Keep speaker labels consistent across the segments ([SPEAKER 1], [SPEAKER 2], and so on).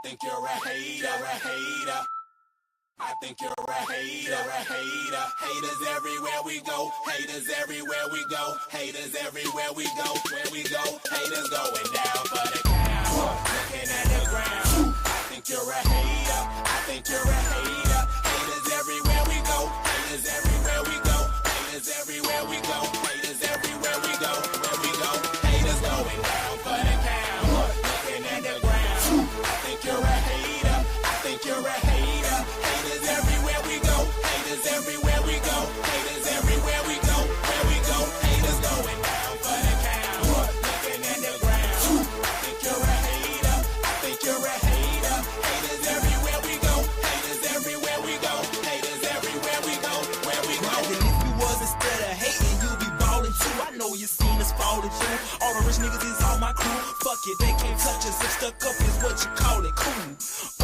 [SPEAKER 1] think you're a hater. I think you're a hater. Haters everywhere we go. Haters everywhere we go. Haters everywhere we go. Where we go, haters going down for the count. Looking at the ground. I think you're a hater. I think you're a hater. Haters everywhere we go. Haters everywhere we go. Haters everywhere we go. Haters everywhere we go. Where we go, haters going down for the count. Looking at the ground. I think you're a hater. I think you're a hater. Haters everywhere we go. Haters everywhere we go. Haters everywhere we go. Where we go, haters going down for the count. Looking at the ground. I think you're a hater. I think you're a hater. Haters everywhere we go. Haters everywhere we go. Haters everywhere we go. Where we go.
[SPEAKER 2] And if you was instead of hating, you'd be ballin' too. I know you seen us fallin' too. All the rich niggas is all my crew. Fuck it, they can't touch us. If stuck up is what you call it. Cool.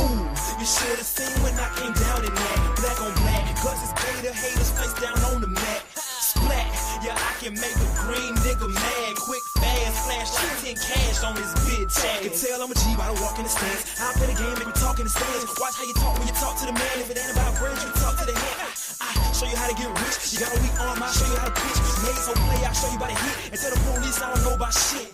[SPEAKER 2] Ooh, you should've seen when I came down in that. Black on black, cause it's gator haters face down on the mat. Splat, yeah, I can make a green nigga mad. Quick, fast, flash like 10 cash on this bitch ass. You can tell I'm a G by the walk in the stands. I play the game, make me talk in the stands. Watch how you talk when you talk to the man. If it ain't about brains, you talk to the hand. I show you how to get rich. You got a weak arm, I'll show you how to pitch. Made so play, I'll show you by the hit. And tell the police I don't know about shit.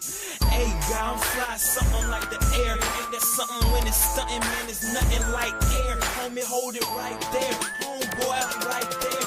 [SPEAKER 2] Hey, guy, I'm fly, something like the air. Ain't that something when it's stunting, man? It's nothing like air. Homie, hold it right there. Homeboy, right there.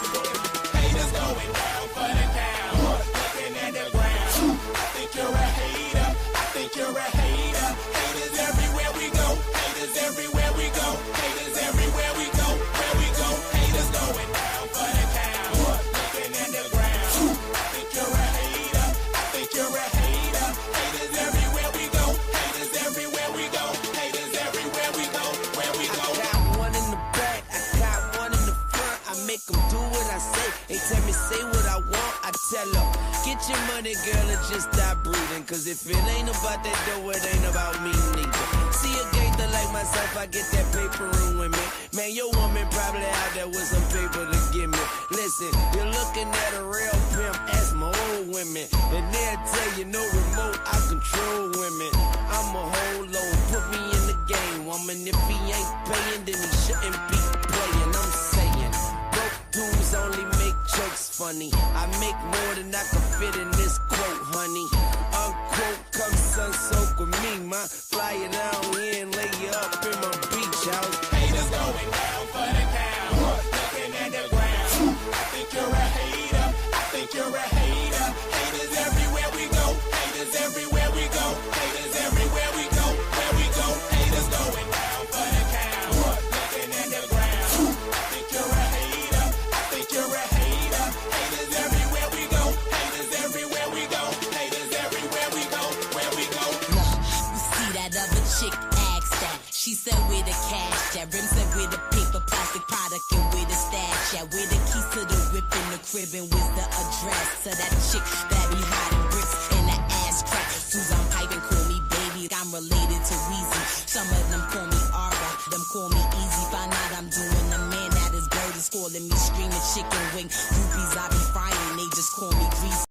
[SPEAKER 1] Haters going down for the count. Looking at the ground. I think you're a hater. I think you're a hater. Haters everywhere we go. Haters everywhere we go. Haters everywhere we go. Where we go, haters going down for the count. Looking at the ground. I think you're a hater. I think you're a hater. Haters everywhere we go. Haters everywhere we go. Haters everywhere we go. Where we go.
[SPEAKER 3] I got one in the back, I got one in the front. I make them do what I say. They tell me say what I want, I tell them get your money, girl, and just stop breathing. Cause if it ain't about that dough, it ain't about me neither. See a gangster like myself, I get that paper in with me. Man, your woman probably out there with some paper to give me. Listen, you're looking at a real pimp, ask my old women. And they'll tell you no remote, I control women. I'm a whole load, put me in the game, woman. If he ain't paying, then he shouldn't be playing. I'm saying, broke dudes only make jokes funny. I make more than I can fit in this quote, honey. Unquote, come sun soak with me, ma. Fly you down here and lay you up in my beach house.
[SPEAKER 1] Haters going down for the count. Looking at the ground. I think you're a hater. I think you're a hater. Haters everywhere we go. Haters everywhere we go. Haters everywhere we go. Where we go, haters going down for the count. Looking at the ground. I think you're a hater. I think you're a hater. Haters everywhere we go. Haters everywhere we go. Haters everywhere we go. Where we go.
[SPEAKER 4] Look, you see that other chick asked that. She said where the cash at. Rim said where the paper, plastic product, and where the stash at. Where the keys to the whip in the crib and where's the address to that chick that be hiding bricks in the ass crack. Susan piping, call me baby. I'm related to Weezy. Some of them call me Ara, them call me Easy. Find out I'm doing the man that is bird is calling me screaming chicken wing. Groupies I be frying, they just call me greasy.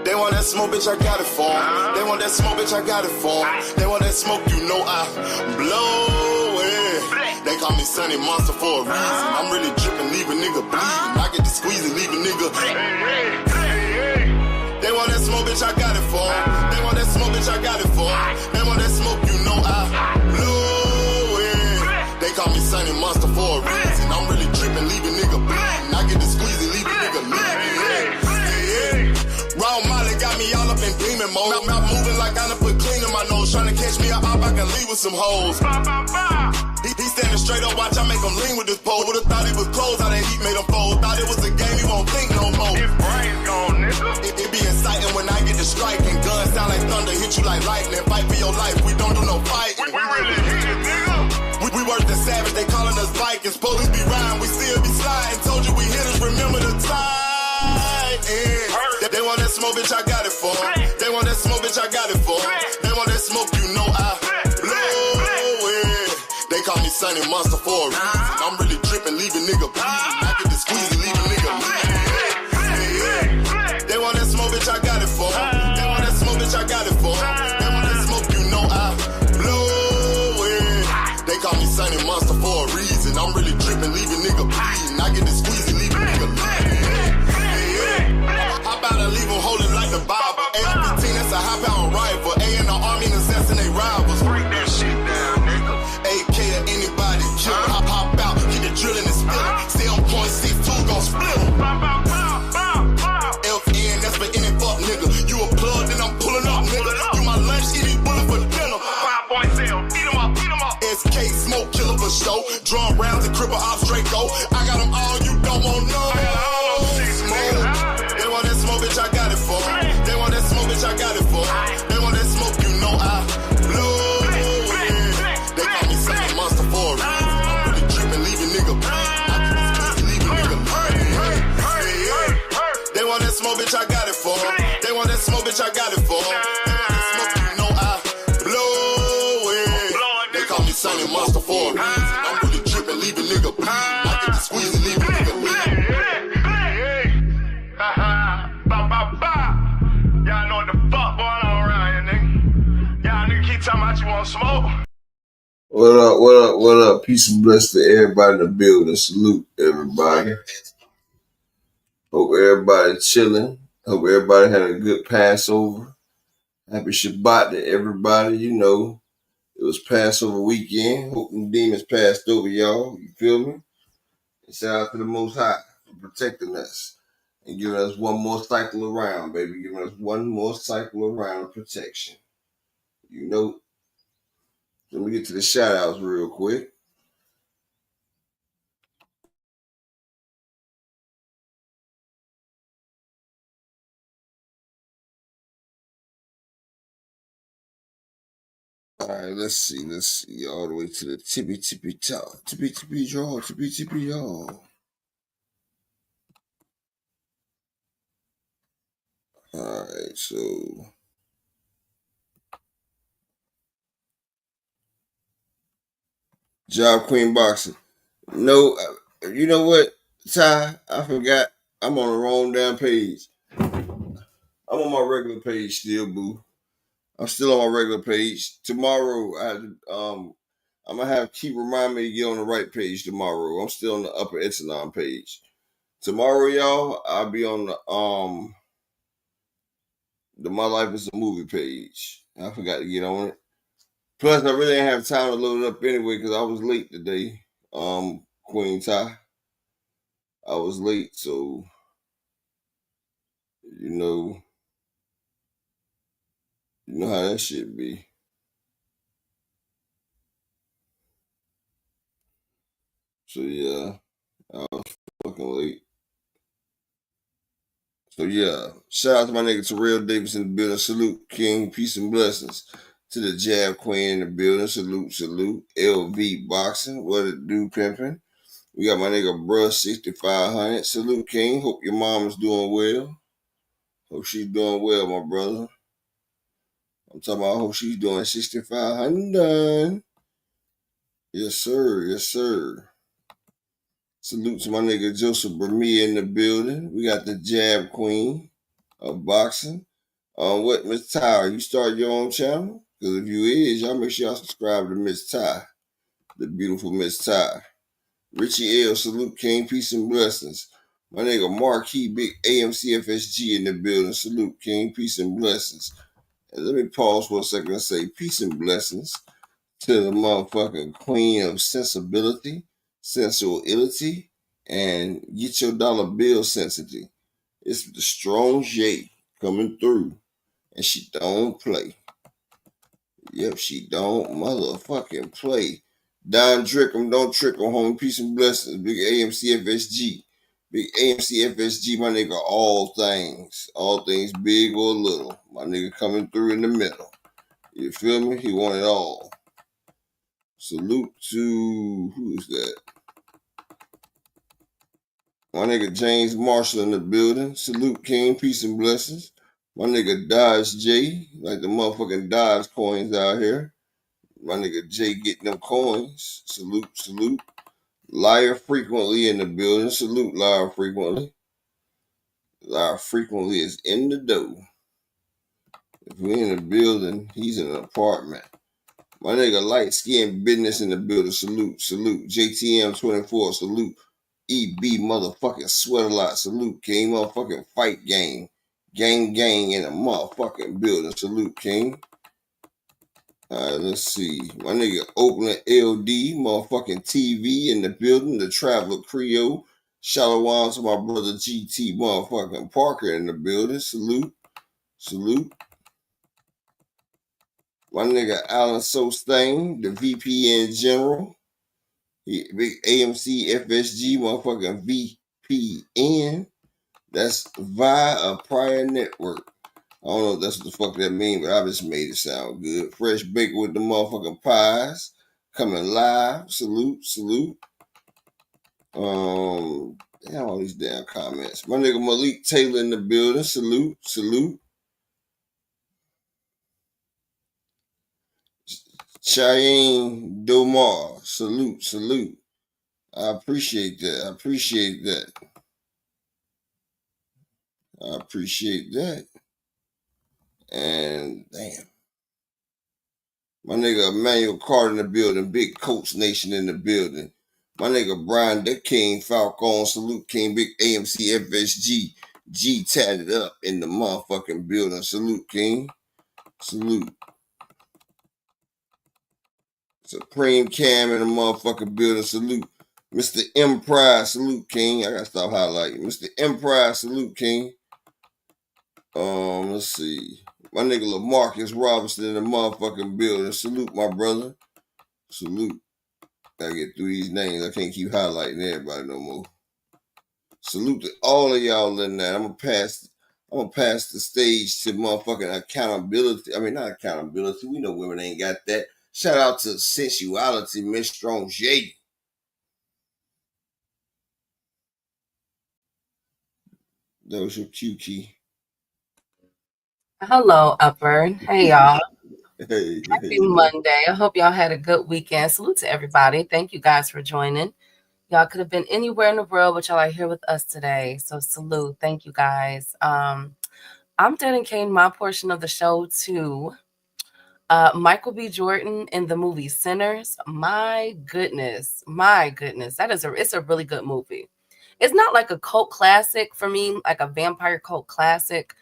[SPEAKER 5] They want that smoke, bitch, I got it for 'em. They want that smoke, bitch, I got it for 'em. They want that smoke, you know I blow it. They call me Sunny Monster for a reason. I'm really dripping, leave a nigga bleeding. I get to squeeze and leave a nigga. They want that smoke, bitch, I got it for 'em. They want that smoke, bitch, I got it for 'em. They want that smoke, you know I blow it. They call me Sunny Monster for a reason. I'm really dripping, leave a nigga bleeding. I get to squeeze and leave a nigga bleeding. Round Molly got me all up in demon mode. Mouth moving like I done put clean in my nose. Trying to catch me up, I can leave with some hoes. He standing straight up, watch I make him lean with this pole. Would've thought he was closed, how that heat made him fold. Thought it was a game, he won't think no more. His brain's gone, nigga. It be exciting when I get to striking. Guns sound like thunder, hit you like lightning. Fight for your life, we don't do no fighting. We really hit it, nigga. We worse than savage, they calling us Vikings. Police be riding, we still be sliding. Told you we hitters, remember the time. They want that smoke, bitch, I got it for 'em. They want that smoke, bitch, I got it for 'em. They want that smoke, you know I blow it. They call me Sunny Monster for a reason. I'm really dripping, leave a nigga bleeding. I get to squeeze and leave a nigga bleeding. They want that smoke, bitch, I got it for 'em. They want that smoke, bitch, I got it for 'em. They want that smoke, you know I blow Triple ops, Draco. I got them all, you don't want no smoke. They want that smoke, bitch, I got it for. They want that smoke, bitch, I got it for. They want that smoke, you know I blow it. They call me Sunny Monster for a reason. I'm really tripping, leaving nigga They want that smoke, bitch, I got it for. They want that smoke, bitch, I got it for. They want that smoke, you know I blow it. They call me Sunny Monster for a reason. I'm really tripping, leaving nigga bleed. I get the squeeze and leave a nigga bleed.
[SPEAKER 6] Y'all know what the fuck going on around here, nigga. Y'all nigga keep talking about you want smoke.
[SPEAKER 7] What up, what up, what up? Peace and bless to everybody in the building. Salute everybody. Hope everybody chilling. Hope everybody had a good Passover. Happy Shabbat to everybody. You know, it was Passover weekend. Hope them demons passed over y'all. You feel me? And shout out to the Most High for protecting us and giving us one more cycle around, baby. Giving us one more cycle around of protection. You know, let me get to the shout outs real quick. All right, let's see, all the way to the tippy top, tippy jaw. All right, so Job Queen Boxing. No, you know what, Ty? I forgot. I'm on the wrong damn page. I'm on my regular page still, boo. I'm still on my regular page. Tomorrow, I'm gonna have Keep remind me to get on the right page tomorrow. I'm still on the upper echelon page. Tomorrow, y'all, I'll be on the My Life is a Movie page. I forgot to get on it. Plus, I really didn't have time to load it up anyway because I was late today. Queen Ty, I was late, so you know how that shit be. So yeah, I was fucking late. So yeah, shout out to my nigga Terrell Davis in the building. Salute, King. Peace and blessings to the Jab Queen in the building. Salute. LV Boxing. What it do, pimping? We got my nigga Bruh 6500. Salute, King. Hope your mom is doing well. Hope she's doing well, my brother. I'm talking about hope she's doing 6500. Yes, sir. Salute to my nigga Joseph Bermia in the building. We got the Jab Queen of boxing. What, Miss Ty, you start your own channel? Because if you is, y'all make sure y'all subscribe to Miss Ty, the beautiful Miss Ty. Richie L, salute, King, peace and blessings. My nigga Marquis, big AMC FSG in the building. Salute, King, peace and blessings. And let me pause for a second and say peace and blessings to the motherfucking queen of sensibility, sensuality, and get your dollar bill sensitivity. It's the strong J coming through, and she don't play. Yep, she don't motherfucking play. Don Drickum, don't trick on home. Peace and blessings. Big AMC FSG. Big AMC FSG, my nigga, all things. All things big or little. My nigga coming through in the middle. You feel me? He want it all. Salute to, who is that? My nigga James Marshall in the building. Salute, King. Peace and blessings. My nigga Dodge J, like the motherfucking Dodge coins out here. My nigga Jay getting them coins. Salute. Liar frequently in the building. Salute, liar frequently. Liar frequently is in the dough. If we're in the building, he's in an apartment. My nigga light skin business in the building. Salute. JTM 24. Salute. EB motherfucking sweat a lot. Salute, King. Motherfucking fight game. Gang in a motherfucking building. Salute, King. Alright, let's see. My nigga Oakland LD, motherfucking TV in the building, the Traveler Creole. Shalom to my brother GT motherfucking Parker in the building. Salute. My nigga Alan Sostain, the VP in general. Big AMC FSG motherfucking VPN. That's via a prior network. I don't know if that's what the fuck that mean, but I just made it sound good. Fresh baked with the motherfucking pies. Coming live. Salute, salute. Damn all these damn comments. My nigga Malik Taylor in the building. Salute, salute. Cheyenne Domar. Salute, salute. I appreciate that. I appreciate that. I appreciate that. And damn. My nigga Emmanuel Carter in the building. Big Coach Nation in the building. My nigga Brian the King Falcon. Salute King. Big AMC FSG. G tatted up in the motherfucking building. Salute King. Salute. Supreme Cam in the motherfucking building. Salute. Mr. M Pride. Salute King. I gotta stop highlighting. Mr. M Pride. Salute King. Let's see. My nigga LaMarcus Robinson in the motherfucking building. Salute, my brother. Salute. Gotta get through these names. I can't keep highlighting everybody no more. Salute to all of y'all in there. I'm gonna pass the stage to motherfucking accountability. I mean, not accountability. We know women ain't got that. Shout out to sensuality, Miss Strong J. That was your cue key.
[SPEAKER 8] Hello, Upper. Hey, y'all.
[SPEAKER 7] Hey,
[SPEAKER 8] Happy Monday. I hope y'all had a good weekend. Salute to everybody. Thank you guys for joining. Y'all could have been anywhere in the world, but y'all are here with us today. So salute. Thank you guys. I'm dedicating my portion of the show to Michael B. Jordan in the movie Sinners. My goodness. It's a really good movie. It's not like a cult classic for me, like a vampire cult classic,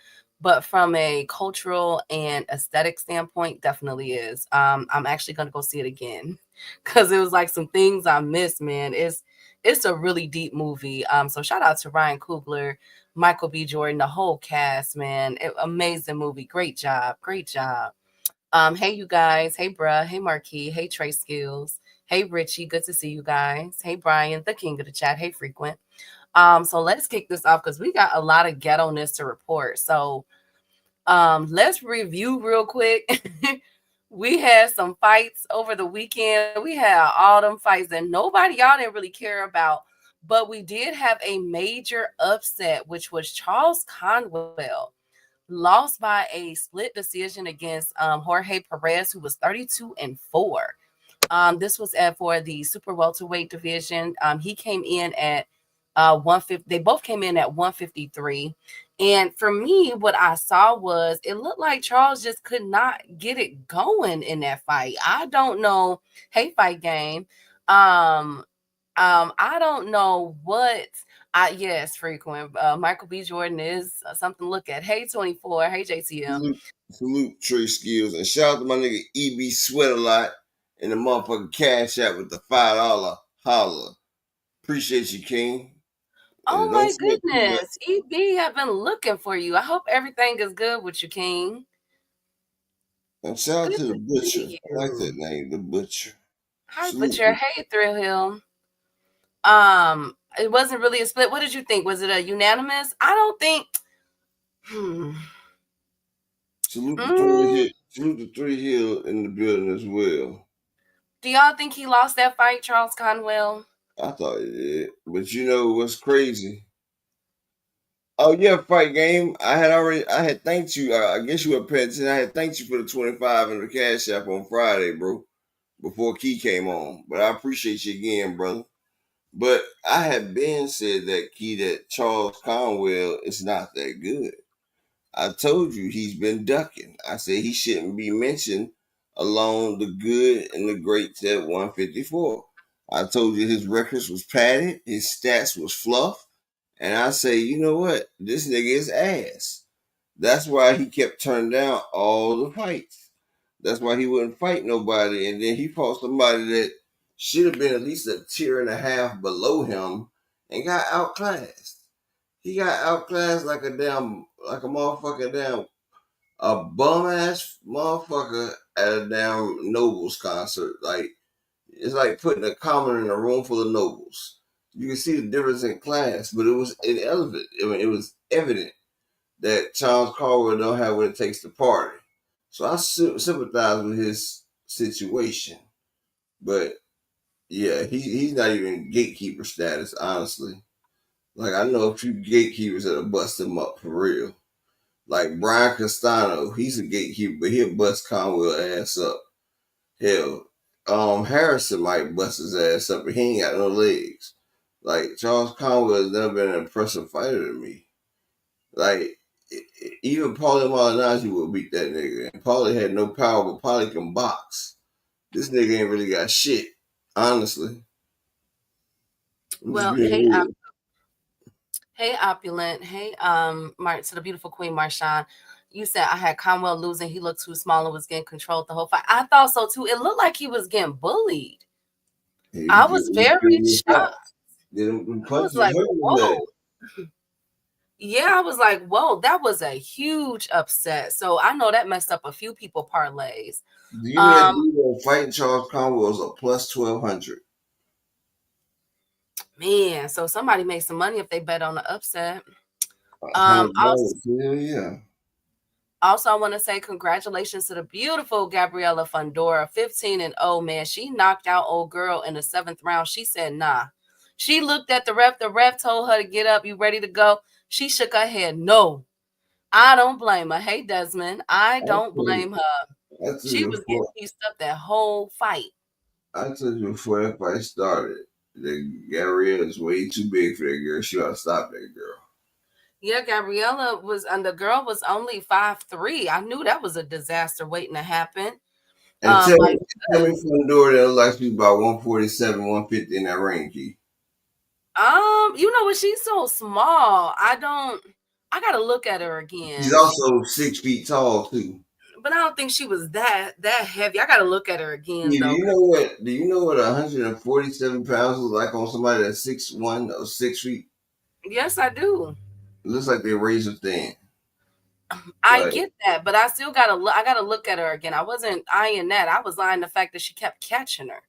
[SPEAKER 8] but from a cultural and aesthetic standpoint, definitely is. I'm actually gonna go see it again because it was like some things I missed, man. It's a really deep movie. So shout out to Ryan Coogler, Michael B. Jordan, the whole cast, man. Amazing movie. Great job. Great job. Hey you guys. Hey bruh. Hey Marquis. Hey Trey Skills. Hey Richie. Good to see you guys. Hey Brian, the king of the chat. Hey Frequent. So let's kick this off because we got a lot of ghetto-ness to report. So let's review real quick. We had some fights over the weekend. We had all them fights that y'all didn't really care about, but we did have a major upset, which was Charles Conwell lost by a split decision against Jorge Perez, who was 32-4. This was for the super welterweight division. He came in at 150. They both came in at 153. And for me, what I saw was it looked like Charles just could not get it going in that fight. I don't know. Hey, Fight Game. I don't know what. Yes, frequent. Michael B. Jordan is something to look at. Hey, 24. Hey, JTM.
[SPEAKER 7] Salute Trey Skills. And shout out to my nigga EB Sweat a lot in the motherfucking cash app with the $5 holler. Appreciate you, King.
[SPEAKER 8] Oh
[SPEAKER 7] And
[SPEAKER 8] my goodness. EB, I've been looking for you. I hope everything is good with you, King.
[SPEAKER 7] And shout out
[SPEAKER 8] Good
[SPEAKER 7] to the
[SPEAKER 8] to
[SPEAKER 7] Butcher.
[SPEAKER 8] see
[SPEAKER 7] I like that
[SPEAKER 8] you.
[SPEAKER 7] name, the Butcher.
[SPEAKER 8] Hi,
[SPEAKER 7] Salute.
[SPEAKER 8] Butcher. Hey, Thrill Hill. It wasn't really a split. What did you think? Was it a unanimous? I don't think.
[SPEAKER 7] Salute the Three Hill in the building as well.
[SPEAKER 8] Do y'all think he lost that fight, Charles Conwell?
[SPEAKER 7] I thought he did. But you know what's crazy? Oh yeah, Fight Game. I had thanked you. I guess you were paying attention. I had thanked you for the 25 in the cash app on Friday, bro, before Key came on. But I appreciate you again, brother. But I had been said that Key that Charles Conwell is not that good. I told you he's been ducking. I said he shouldn't be mentioned along the good and the greats at 154. I told you his records was padded, his stats was fluff, and I say, you know what? This nigga is ass. That's why he kept turning down all the fights. That's why he wouldn't fight nobody. And then he fought somebody that should have been at least a tier and a half below him and got outclassed. He got outclassed like a motherfucking damn, a bum ass motherfucker at a damn Nobles concert. Like, It's like putting a commoner in a room full of nobles. You can see the difference in class, but it was irrelevant. I mean, it was evident that Charles Conwell don't have what it takes to party. So I sympathize with his situation. But yeah, he's not even gatekeeper status, honestly. Like I know a few gatekeepers that'll bust him up for real. Like Brian Castano, he's a gatekeeper, but he'll bust Conwell ass up. Hell, Harrison might bust his ass up, but he ain't got no legs. Like Charles Conwell has never been an impressive fighter to me. Like even Paulie Malignaggi would beat that nigga, and Paulie had no power, but Paulie can box. This nigga ain't really got shit, honestly. I'm just
[SPEAKER 8] Well,
[SPEAKER 7] being real.
[SPEAKER 8] hey, Opulent. Hey, to the beautiful Queen Marshawn. You said I had Conwell losing. He looked too small and was getting controlled the whole fight. I thought so too. It looked like he was getting bullied. I was very shocked. I was like, whoa. Yeah, I was like, whoa, that was a huge upset. So I know that messed up a few people parlays.
[SPEAKER 7] Do you know that fighting Charles Conwell was a plus 1,200?
[SPEAKER 8] Man, so somebody made some money if they bet on the upset.
[SPEAKER 7] $100. Yeah.
[SPEAKER 8] Also, I want to say congratulations to the beautiful Gabriella Fundora, 15-0, man. She knocked out old girl in the 7th round. She said, nah. She looked at the ref. The ref told her to get up. You ready to go? She shook her head. No. I don't blame her. Hey, Desmond. I don't blame her. She was getting pieced up that whole fight.
[SPEAKER 7] I told you before that fight started that Gabriella is way too big for that girl. She ought to stop that girl.
[SPEAKER 8] Yeah, Gabriella and the girl was only 5'3". I knew that was a disaster waiting to happen.
[SPEAKER 7] And tell me Fundora that like she's about 147, 150 in that ring, Key.
[SPEAKER 8] You know what? She's so small. I gotta look at her again.
[SPEAKER 7] She's also 6 feet tall too.
[SPEAKER 8] But I don't think she was that heavy. I gotta look at her again.
[SPEAKER 7] Yeah,
[SPEAKER 8] though.
[SPEAKER 7] Do you know what 147 pounds looks like on somebody that's 6'1" or 6 feet?
[SPEAKER 8] Yes, I do.
[SPEAKER 7] It looks like they're razor thin.
[SPEAKER 8] I get that, but I still gotta look at her again. I wasn't eyeing that. I was eyeing the fact that she kept catching her.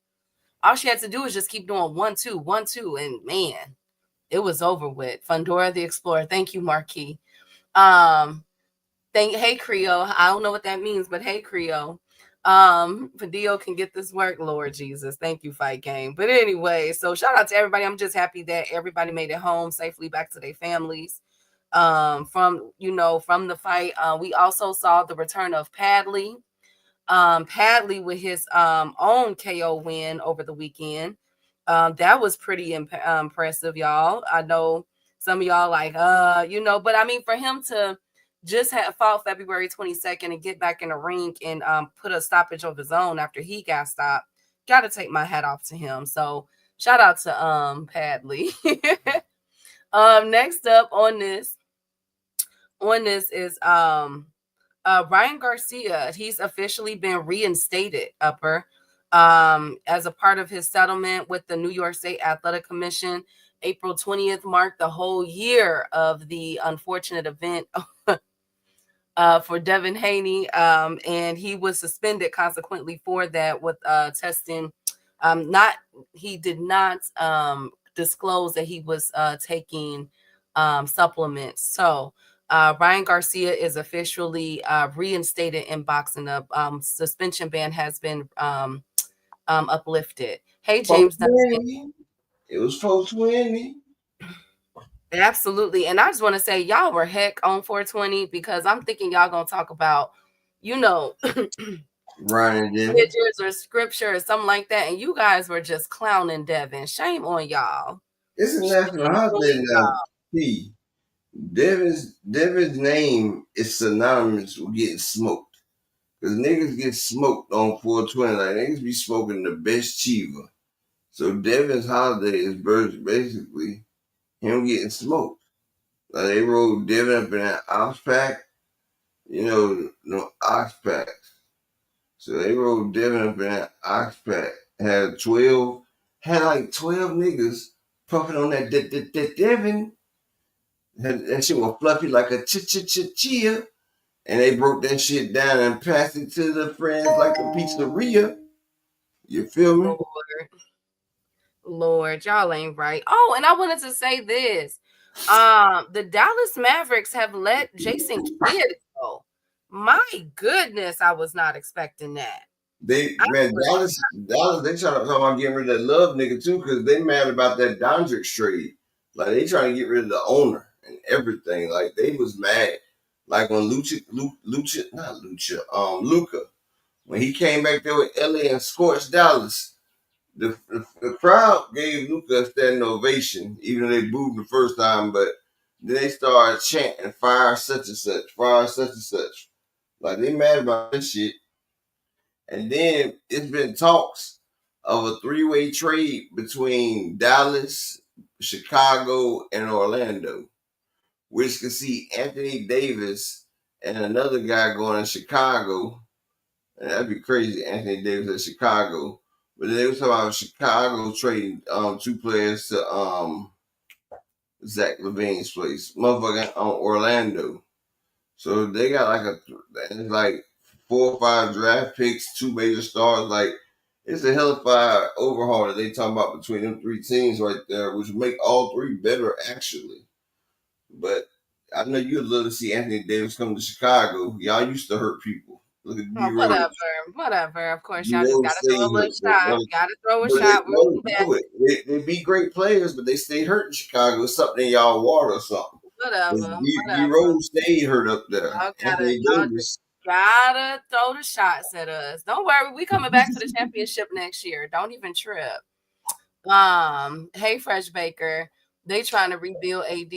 [SPEAKER 8] All she had to do was just keep doing 1-2, 1-2, and man, it was over with. Fundora the Explorer. Thank you, Marquis. Hey Creole. I don't know what that means, but hey Creole. Padillo can get this work, Lord Jesus. Thank you, Fight Game. But anyway, so shout out to everybody. I'm just happy that everybody made it home safely back to their families. From the fight. We also saw the return of Padley. Padley with his own KO win over the weekend. That was pretty impressive, y'all. I know some of y'all like, but I mean, for him to just have fought February 22nd and get back in the ring and put a stoppage of his own after he got stopped, got to take my hat off to him. So shout out to Padley. Next up on this is Ryan Garcia. He's officially been reinstated, Upper, as a part of his settlement with the New York State Athletic Commission. April 20th marked the whole year of the unfortunate event for Devin Haney, and he was suspended consequently for that with testing. He did not disclose that he was taking supplements. So Ryan Garcia is officially reinstated in boxing. The suspension ban has been uplifted. Hey, James.
[SPEAKER 7] It was 420.
[SPEAKER 8] Absolutely. And I just want to say y'all were heck on 420 because I'm thinking y'all going to talk about,
[SPEAKER 7] Ryan Devin.
[SPEAKER 8] pictures or scripture or something like that. And you guys were just clowning Devin. Shame on y'all.
[SPEAKER 7] It's a national holiday now. Devin's name is synonymous with getting smoked. Because niggas get smoked on 420. Like niggas be smoking the best Chiva. So Devin's holiday is basically him getting smoked. Like they rolled Devin up in that ox pack. No ox packs. So they rolled Devin up in that ox pack. Had like 12 niggas puffing on that Devin. That shit was fluffy like a chia. And they broke that shit down and passed it to the friends like a pizzeria. You feel me?
[SPEAKER 8] Lord, y'all ain't right. Oh, and I wanted to say this. The Dallas Mavericks have let Jason Kidd go. My goodness, I was not expecting that.
[SPEAKER 7] Dallas, they trying to talk about getting rid of that Love nigga too, because they mad about that Dondrix trade. Like they trying to get rid of the owner and everything. Like they was mad. Like when Luca, when he came back there with LA and scorched Dallas, the crowd gave Luca a standing ovation, even though they booed the first time, but then they started chanting, fire such and such, fire such and such. Like they mad about this shit. And then it's been talks of a three-way trade between Dallas, Chicago, and Orlando, which could see Anthony Davis and another guy going to Chicago. And that'd be crazy, Anthony Davis at Chicago. But they were talking about Chicago trading two players to Zach LaVine's place, motherfucking Orlando. So they got like 4 or 5 draft picks, 2 major stars. Like it's a hellified overhaul that they talking about between them 3 teams right there, which would make all 3 better actually. But I know you'd love to see Anthony Davis come to Chicago. Y'all used to hurt people. Look at D Rose.
[SPEAKER 8] Whatever. Of course,
[SPEAKER 7] D
[SPEAKER 8] y'all just
[SPEAKER 7] Rose
[SPEAKER 8] gotta throw a little
[SPEAKER 7] stayed
[SPEAKER 8] shot.
[SPEAKER 7] hurt.
[SPEAKER 8] Gotta throw a
[SPEAKER 7] But
[SPEAKER 8] shot.
[SPEAKER 7] they be great players, but they stayed hurt in Chicago. It's something in y'all water or something.
[SPEAKER 8] Whatever.
[SPEAKER 7] D Rose stayed hurt up there. Anthony Davis.
[SPEAKER 8] Gotta throw the shots at us. Don't worry, we coming back for the championship next year. Don't even trip. Hey, Fresh Baker. They trying to rebuild AD.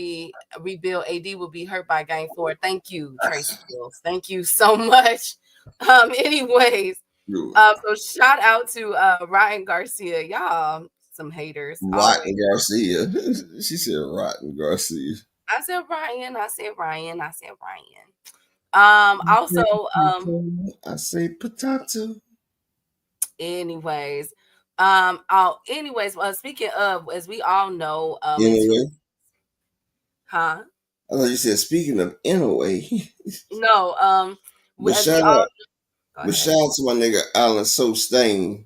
[SPEAKER 8] Rebuild AD will be hurt by game 4. Thank you, Tracy Fields. Thank you so much. Anyways, so shout out to Ryan Garcia. Y'all some haters.
[SPEAKER 7] Rotten Garcia. She said Rotten Garcia.
[SPEAKER 8] I said Ryan. Also,
[SPEAKER 7] I say potato.
[SPEAKER 8] Anyways, speaking of, as we all know,
[SPEAKER 7] anyway.
[SPEAKER 8] Huh?
[SPEAKER 7] I thought you said speaking of anyway.
[SPEAKER 8] No,
[SPEAKER 7] but shout out to my nigga Alan Sostain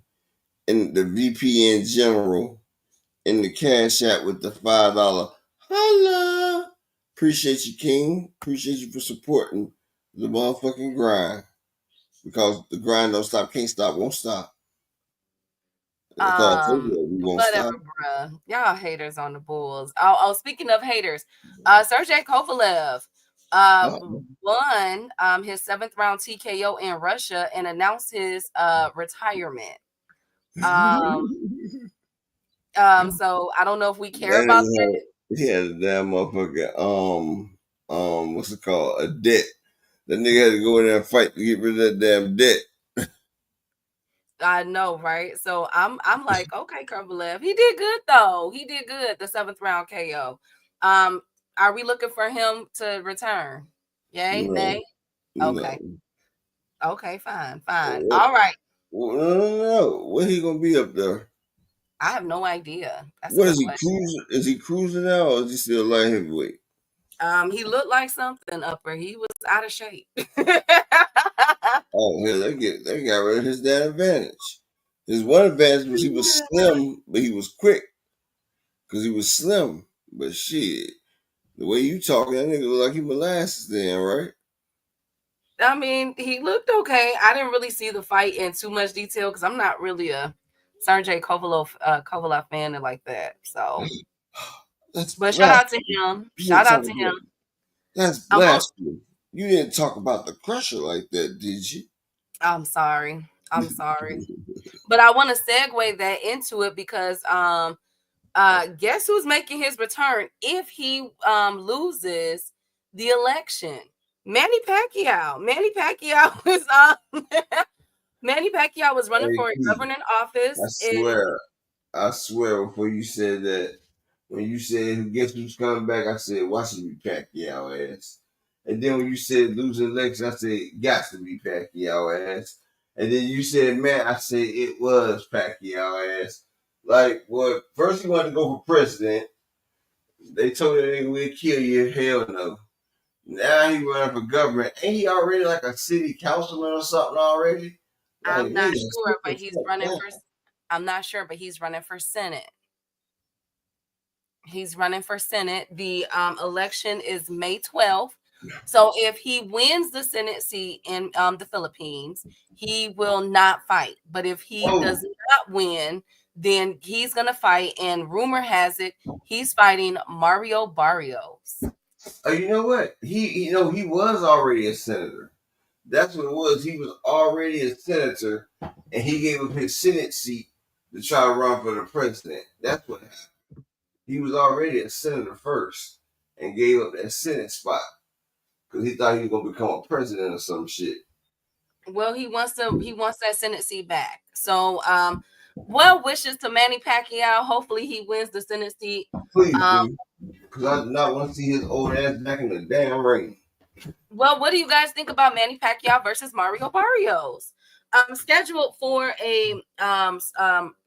[SPEAKER 7] and the VPN General in the Cash App with the $5. Holla! Appreciate you, King. Appreciate you for supporting the motherfucking grind. Because the grind don't stop, can't stop, won't stop.
[SPEAKER 8] Whatever, bruh. Y'all haters on the Bulls. Speaking of haters, Sergey Kovalev won his 7th round TKO in Russia and announced his retirement. So I don't know if we care about that.
[SPEAKER 7] He had a damn motherfucker. What's it called? A debt. The nigga had to go in there and fight to get rid of that damn debt.
[SPEAKER 8] I know, right? So I'm like, okay, Kovalev. He did good though. He did good. The 7th round KO. Are we looking for him to return? Yay, nay? Okay. No. Okay, fine. All right.
[SPEAKER 7] No. Where he gonna be up there?
[SPEAKER 8] I have no idea.
[SPEAKER 7] What is he cruising? Is he cruising now, or is he still light heavyweight?
[SPEAKER 8] He looked like something upper. He was out of shape.
[SPEAKER 7] Oh, hell, they got rid of his damn advantage. His one advantage was he was slim, but he was quick. Because he was slim. But shit, the way you talking, that nigga look like he molasses then, right?
[SPEAKER 8] I mean, he looked okay. I didn't really see the fight in too much detail because I'm not really a Sergey Kovalev fan like that. So, but shout out to him. Shout out to him.
[SPEAKER 7] That's blasphemy. You didn't talk about the Crusher like that, did you?
[SPEAKER 8] I'm sorry. But I want to segue that into it because guess who's making his return if he loses the election? Manny Pacquiao. Manny Pacquiao was running for governing office.
[SPEAKER 7] I swear before you said that, when you said guess who's coming back, I said watch it be Pacquiao ass. And then when you said losing election, I said got to be Pacquiao ass. And then you said man, I said it was Pacquiao ass. Like what? First he wanted to go for president. They told that nigga we'll kill you. Hell no. Now he running for government. Ain't he already like a city councilman or something already?
[SPEAKER 8] I'm not sure, but he's running for. I'm not sure, but he's running for Senate. He's running for Senate. The election is May 12th. So if he wins the Senate seat in the Philippines, he will not fight. But if he does not win, then he's going to fight. And rumor has it, he's fighting Mario Barrios.
[SPEAKER 7] Oh, you know what? He was already a senator. That's what it was. He was already a senator, and he gave up his Senate seat to try to run for the president. That's what happened. He was already a senator first, and gave up that Senate spot because he thought he was gonna become a president or some shit.
[SPEAKER 8] Well, he wants that Senate seat back. So, well wishes to Manny Pacquiao. Hopefully, he wins the Senate seat.
[SPEAKER 7] Please do, because I do not want to see his old ass back in the damn ring.
[SPEAKER 8] Well, what do you guys think about Manny Pacquiao versus Mario Barrios? Scheduled for a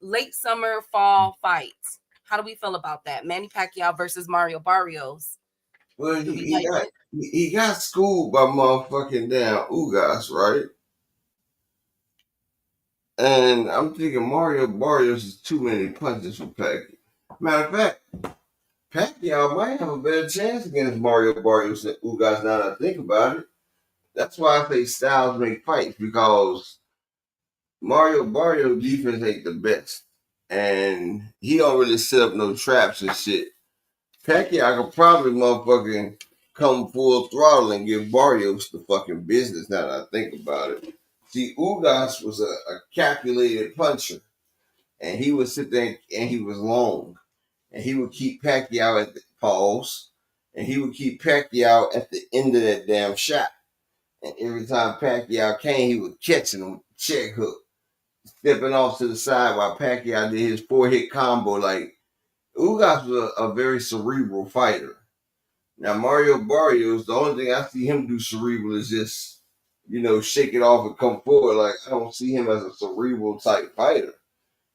[SPEAKER 8] late summer fall fight. How do we feel about that? Manny Pacquiao versus Mario Barrios.
[SPEAKER 7] Well, he got schooled by motherfucking damn Ugas, right? And I'm thinking Mario Barrios is too many punches for Pacquiao. Matter of fact, Pacquiao might have a better chance against Mario Barrios than Ugas now that I think about it. That's why I say styles make fights, because Mario Barrios' defense ain't the best. And he don't really set up no traps and shit. Pacquiao could probably motherfucking come full throttle and give Barrios the fucking business now that I think about it. See, Ugas was a calculated puncher. And he would sit there and he was long. And he would keep Pacquiao at the pause. And he would keep Pacquiao at the end of that damn shot. And every time Pacquiao came, he would catch him with a check hook, stepping off to the side while Pacquiao did his 4-hit combo. Like, Ugas was a very cerebral fighter. Now, Mario Barrios, the only thing I see him do cerebral is just, shake it off and come forward. Like, I don't see him as a cerebral type fighter.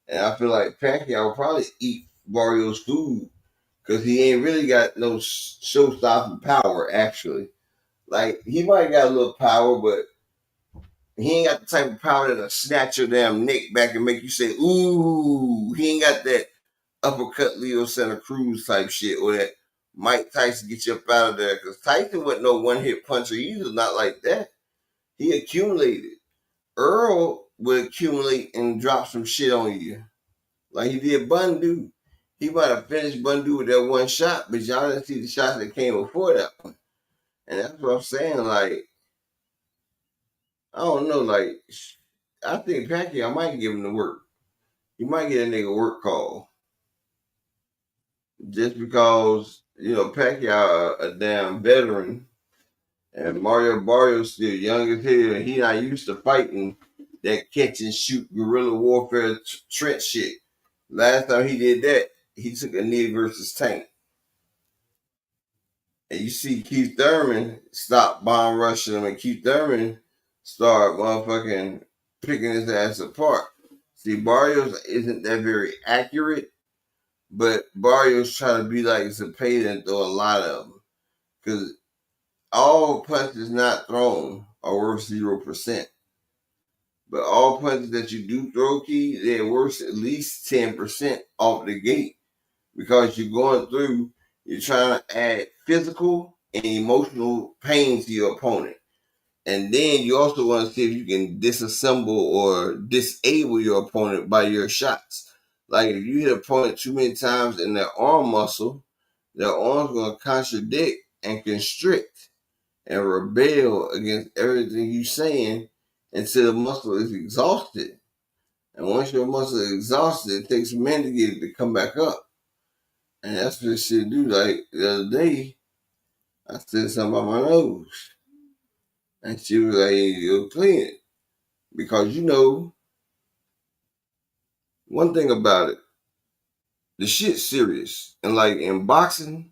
[SPEAKER 7] And I feel like Pacquiao will probably eat Barrios' food because he ain't really got no show-stopping power, actually. Like, he might got a little power, but he ain't got the type of power that'll snatch your damn neck back and make you say, ooh. He ain't got that uppercut Leo Santa Cruz type shit or that Mike Tyson get you up out of there. Because Tyson wasn't no one-hit puncher either, not like that. He accumulated. Earl would accumulate and drop some shit on you. Like he did Bundu. He might have finished Bundu with that one shot, but y'all didn't see the shots that came before that one. And that's what I'm saying. Like, I don't know. Like, I think Pacquiao might give him the work. He might get a nigga work call. Just because, Pacquiao a damn veteran and Mario Barrios still young as hell and he not used to fighting that catch and shoot guerrilla warfare trench shit. Last time he did that, he took a knee versus Tank. And you see Keith Thurman stop bomb rushing him, and Keith Thurman start motherfucking picking his ass apart. See, Barrios isn't that very accurate, but Barrios try to be like Zepeda and throw a lot of them. Because all punches not thrown are worth 0%. But all punches that you do throw, Key, they're worth at least 10% off the gate. Because you're going through, you're trying to add physical and emotional pain to your opponent. And then you also want to see if you can disassemble or disable your opponent by your shots. Like if you hit an opponent too many times in their arm muscle, their arm's going to contradict and constrict and rebel against everything you're saying until the muscle is exhausted. And once your muscle is exhausted, it takes a minute to get it to come back up. And that's what this shit do. Like the other day, I said something about my nose. And she was like, you'll clean it. Because one thing about it, the shit's serious. And like in boxing,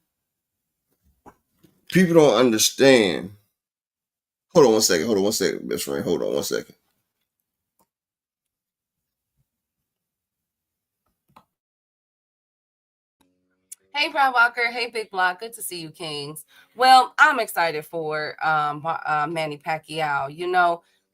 [SPEAKER 7] people don't understand. Hold on one second, best friend. Hold on one second.
[SPEAKER 8] Hey, Brad Walker. Hey, Big Block. Good to see you, Kings. Well, I'm excited for Manny Pacquiao.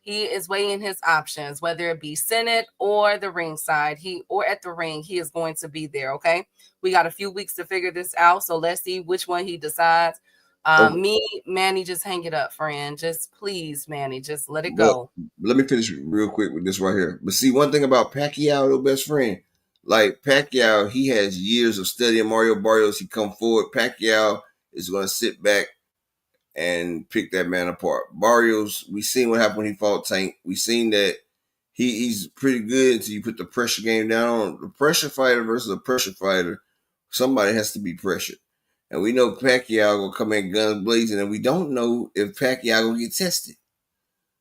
[SPEAKER 8] He is weighing his options, whether it be Senate or the ringside. Or at the ring, he is going to be there. Okay, we got a few weeks to figure this out, so let's see which one he decides. Manny, just hang it up, friend. Just please, Manny, just let it
[SPEAKER 7] But
[SPEAKER 8] go.
[SPEAKER 7] let me finish real quick with this right here. But see, one thing about Pacquiao, though, best friend, like Pacquiao, he has years of studying Mario Barrios. He come forward. Pacquiao is going to sit back and pick that man apart. Barrios, we seen what happened when he fought Tank. We seen that he's pretty good until you put the pressure game down on the pressure fighter versus a pressure fighter. Somebody has to be pressured. And we know Pacquiao will come in guns blazing, and we don't know if Pacquiao will get tested.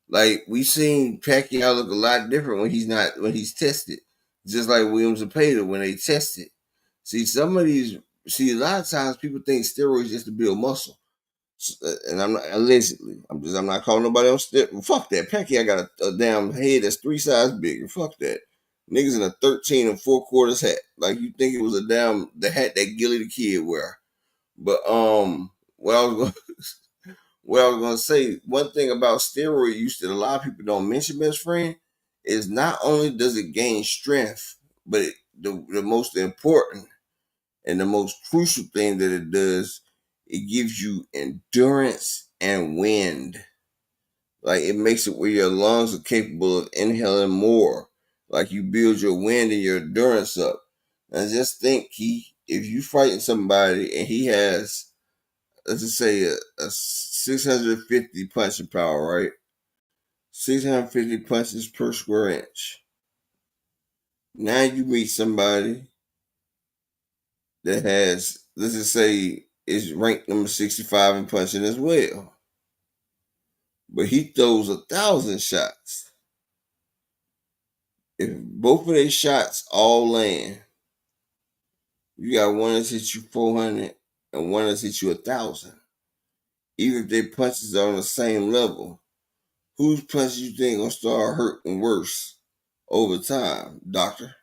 [SPEAKER 7] Like we've seen Pacquiao look a lot different when he's tested. Just like Williams and Pater when they tested. See, a lot of times people think steroids just to build muscle. And I'm not allegedly. I'm not calling nobody on steroids. Fuck that. Pacquiao got a damn head that's 3 sizes bigger. Fuck that. Niggas in a 13 and 4/4 hat. Like you think it was the hat that Gilly the Kid wear. But what I was going what I was gonna say, one thing about steroid use that a lot of people don't mention, best friend, is not only does it gain strength, but the most important and the most crucial thing that it does, it gives you endurance and wind. Like it makes it where your lungs are capable of inhaling more. Like you build your wind and your endurance up. And just think, if you fighting somebody and he has, let's just say a 650 punching power, right? 650 punches per square inch. Now you meet somebody that has, let's just say, is ranked number 65 in punching as well. But he throws 1,000 shots. If both of their shots all land, you got one that hits you 400 and one that hits you 1,000. Even if their punches are on the same level, whose punches you think gonna start hurting worse over time, doctor?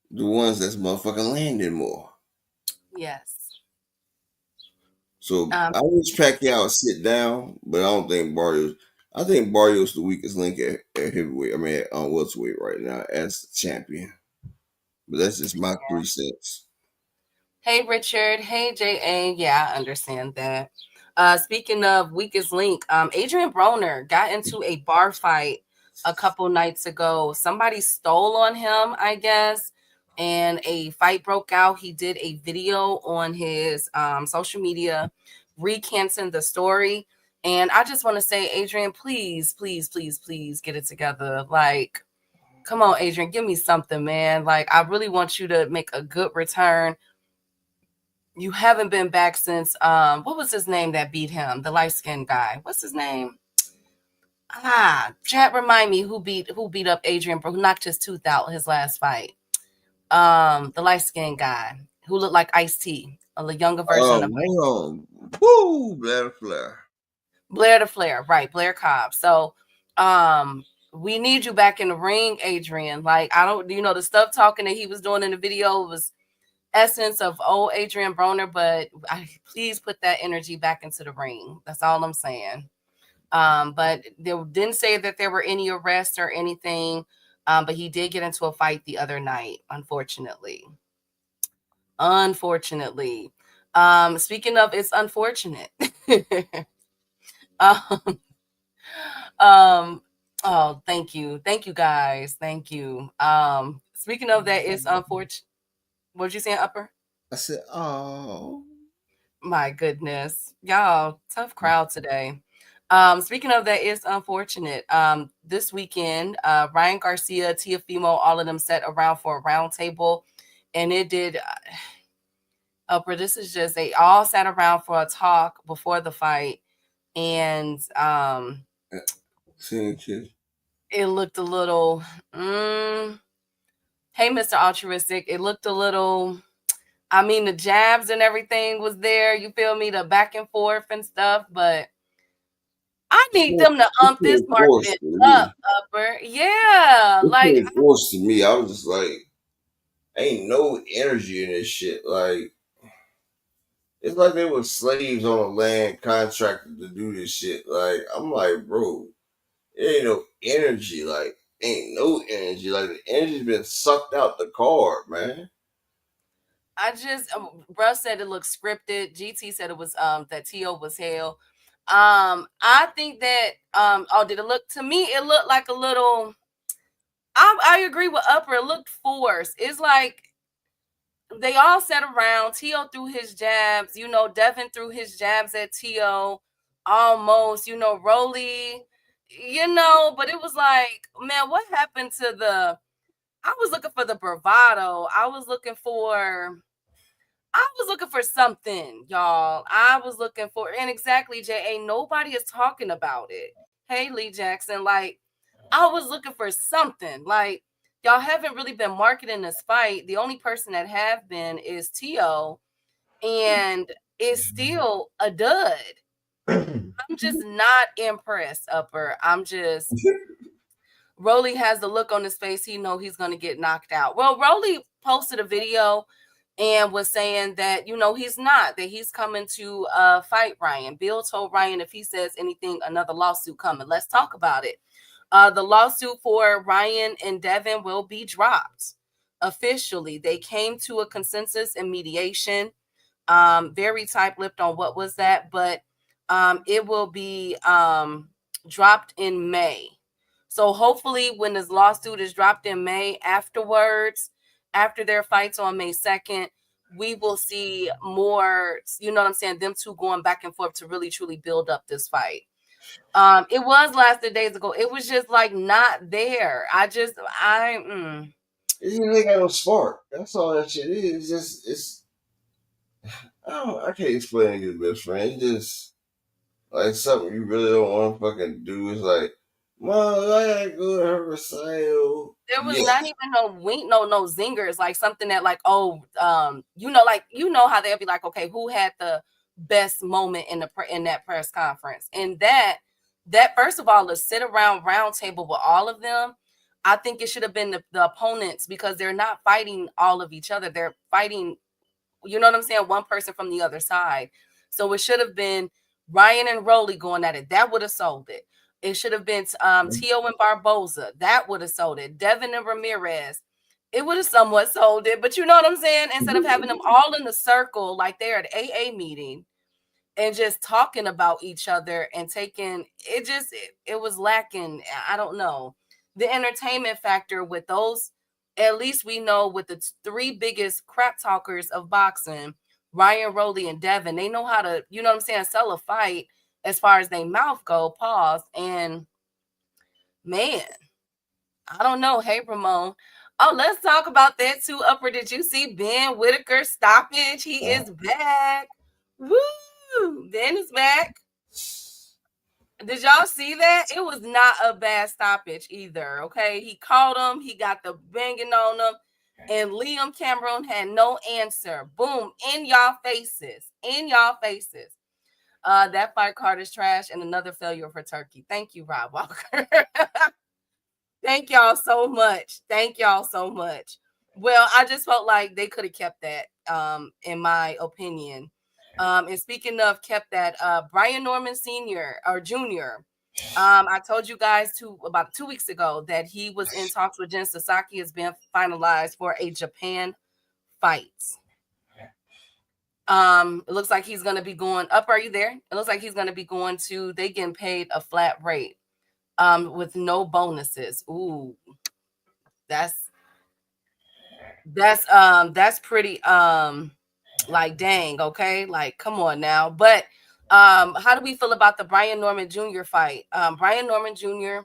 [SPEAKER 7] The ones that's motherfucking landing more.
[SPEAKER 8] Yes.
[SPEAKER 7] So I wish Pacquiao would sit down, but I don't think Barrios. I think Barrios the weakest link at heavyweight. I mean, at welterweight right now as champion. But that's just my 3 cents.
[SPEAKER 8] Hey, Richard. Hey, J.A. Yeah, I understand that. Speaking of weakest link, Adrian Broner got into a bar fight a couple nights ago. Somebody stole on him, I guess, and a fight broke out. He did a video on his social media recanting the story. And I just want to say, Adrian, please, please, please, please get it together. Like, come on, Adrian, give me something, man. Like, I really want you to make a good return. You haven't been back since what was his name that beat him? The light-skinned guy. What's his name? Chat, remind me who beat up Adrian, who knocked his tooth out his last fight. The light-skinned guy who looked like Ice-T, a younger version of
[SPEAKER 7] Hang on. Woo, Blair Flair.
[SPEAKER 8] Blair the Flair, right? Blair Cobb. So we need you back in the ring, Adrian. Like, I don't, the stuff talking that he was doing in the video was essence of old Adrian Broner, but please put that energy back into the ring. That's all I'm saying. But they didn't say that there were any arrests or anything. But he did get into a fight the other night, unfortunately. Speaking of, it's unfortunate. Oh, thank you guys, thank you. Speaking of that, it's unfortunate. What'd you say, Upper?
[SPEAKER 7] I said, oh.
[SPEAKER 8] My goodness. Y'all, tough crowd today. Speaking of that, it's unfortunate. This weekend, Ryan Garcia, Tiafimo, all of them sat around for a round table. And it did, Upper, this is just, they all sat around for a talk before the fight. And it looked a little, hey, Mr. Altruistic, it looked a little, I mean, the jabs and everything was there. You feel me? The back and forth and stuff. But I need them to this market up, Upper. Yeah. Like,
[SPEAKER 7] forced to me. I was just like, ain't no energy in this shit. Like, It's like they were slaves on a land contracted to do this shit. Like, I'm like, bro, it ain't no energy. Like, ain't no energy. Like, the energy's been sucked out the card, man.
[SPEAKER 8] I just Russ said it looked scripted. GT said it was that T.O. was hell. I think that did it look, to me it looked like a little, I agree with Upper, it looked forced. It's like they all sat around, T.O. threw his jabs, you know, Devin threw his jabs at T.O. almost, you know, Rolly, you know, but it was like, man, what happened to I was looking for the bravado. I was looking for something, y'all. I was looking for, and exactly, J.A., nobody is talking about it. Hey, Lee Jackson, like, I was looking for something. Like, y'all haven't really been marketing this fight. The only person that have been is T.O., and it's still a dud. I'm just not impressed, Upper. Rolly has the look on his face. He know he's going to get knocked out. Well, Rolly posted a video and was saying that, you know, he's not, that he's coming to fight Ryan. Bill told Ryan if he says anything, another lawsuit coming. Let's talk about it. The lawsuit for Ryan and Devin will be dropped officially. They came to a consensus in mediation. Very tight-lipped on what was that, but it will be dropped in May. So hopefully when this lawsuit is dropped in May, afterwards, after their fights on May 2nd, we will see more, you know what I'm saying, them two going back and forth to really truly build up this fight. It was lasted days ago. It was just like not there.
[SPEAKER 7] They got no spark. That's all that shit is. It's I can't explain it to your best friend. It's just like something you really don't want to fucking do. It's like, Mom, I gotta go to her recital.
[SPEAKER 8] There was not even no wink, no zingers, like something that like, you know how they'll be like, okay, who had the best moment in that press conference? And that first of all, to sit around round table with all of them, I think it should have been the opponents, because they're not fighting all of each other. They're fighting, you know what I'm saying, one person from the other side. So it should have been Ryan and Rolly going at it. That would have sold it. It should have been T.O. and Barboza. That would have sold it. Devin and Ramirez. It would have somewhat sold it. But you know what I'm saying? Instead of having them all in the circle like they're at AA meeting and just talking about each other and taking it, it was lacking. I don't know. The entertainment factor with those, at least we know with the three biggest crap talkers of boxing, Ryan, Rolly, and Devin, they know how to, you know what I'm saying, sell a fight as far as they mouth go, pause. And man, I don't know. Hey, Ramon. Oh, let's talk about that too. Upper, did you see Ben Whitaker stoppage? He is back. Woo! Ben is back. Did y'all see that? It was not a bad stoppage either, okay? He caught him. He got the banging on him. And Liam Cameron had no answer. Boom, in y'all faces. In y'all faces. That fight card is trash and another failure for Turkey. Thank you, Rob Walker. Thank y'all so much. Thank y'all so much. Well, I just felt like they could have kept that, in my opinion. And speaking of kept that, Brian Norman Sr. or Jr., I told you guys about 2 weeks ago that he was in talks with Jen Sasaki. Has been finalized for a Japan fight. It looks like he's going to be going up. Are you there? It looks like he's going to be going to, they getting paid a flat rate, with no bonuses. Ooh, that's pretty, like, dang, okay, like, come on now. But how do we feel about the Brian Norman Jr. fight? Brian Norman Jr.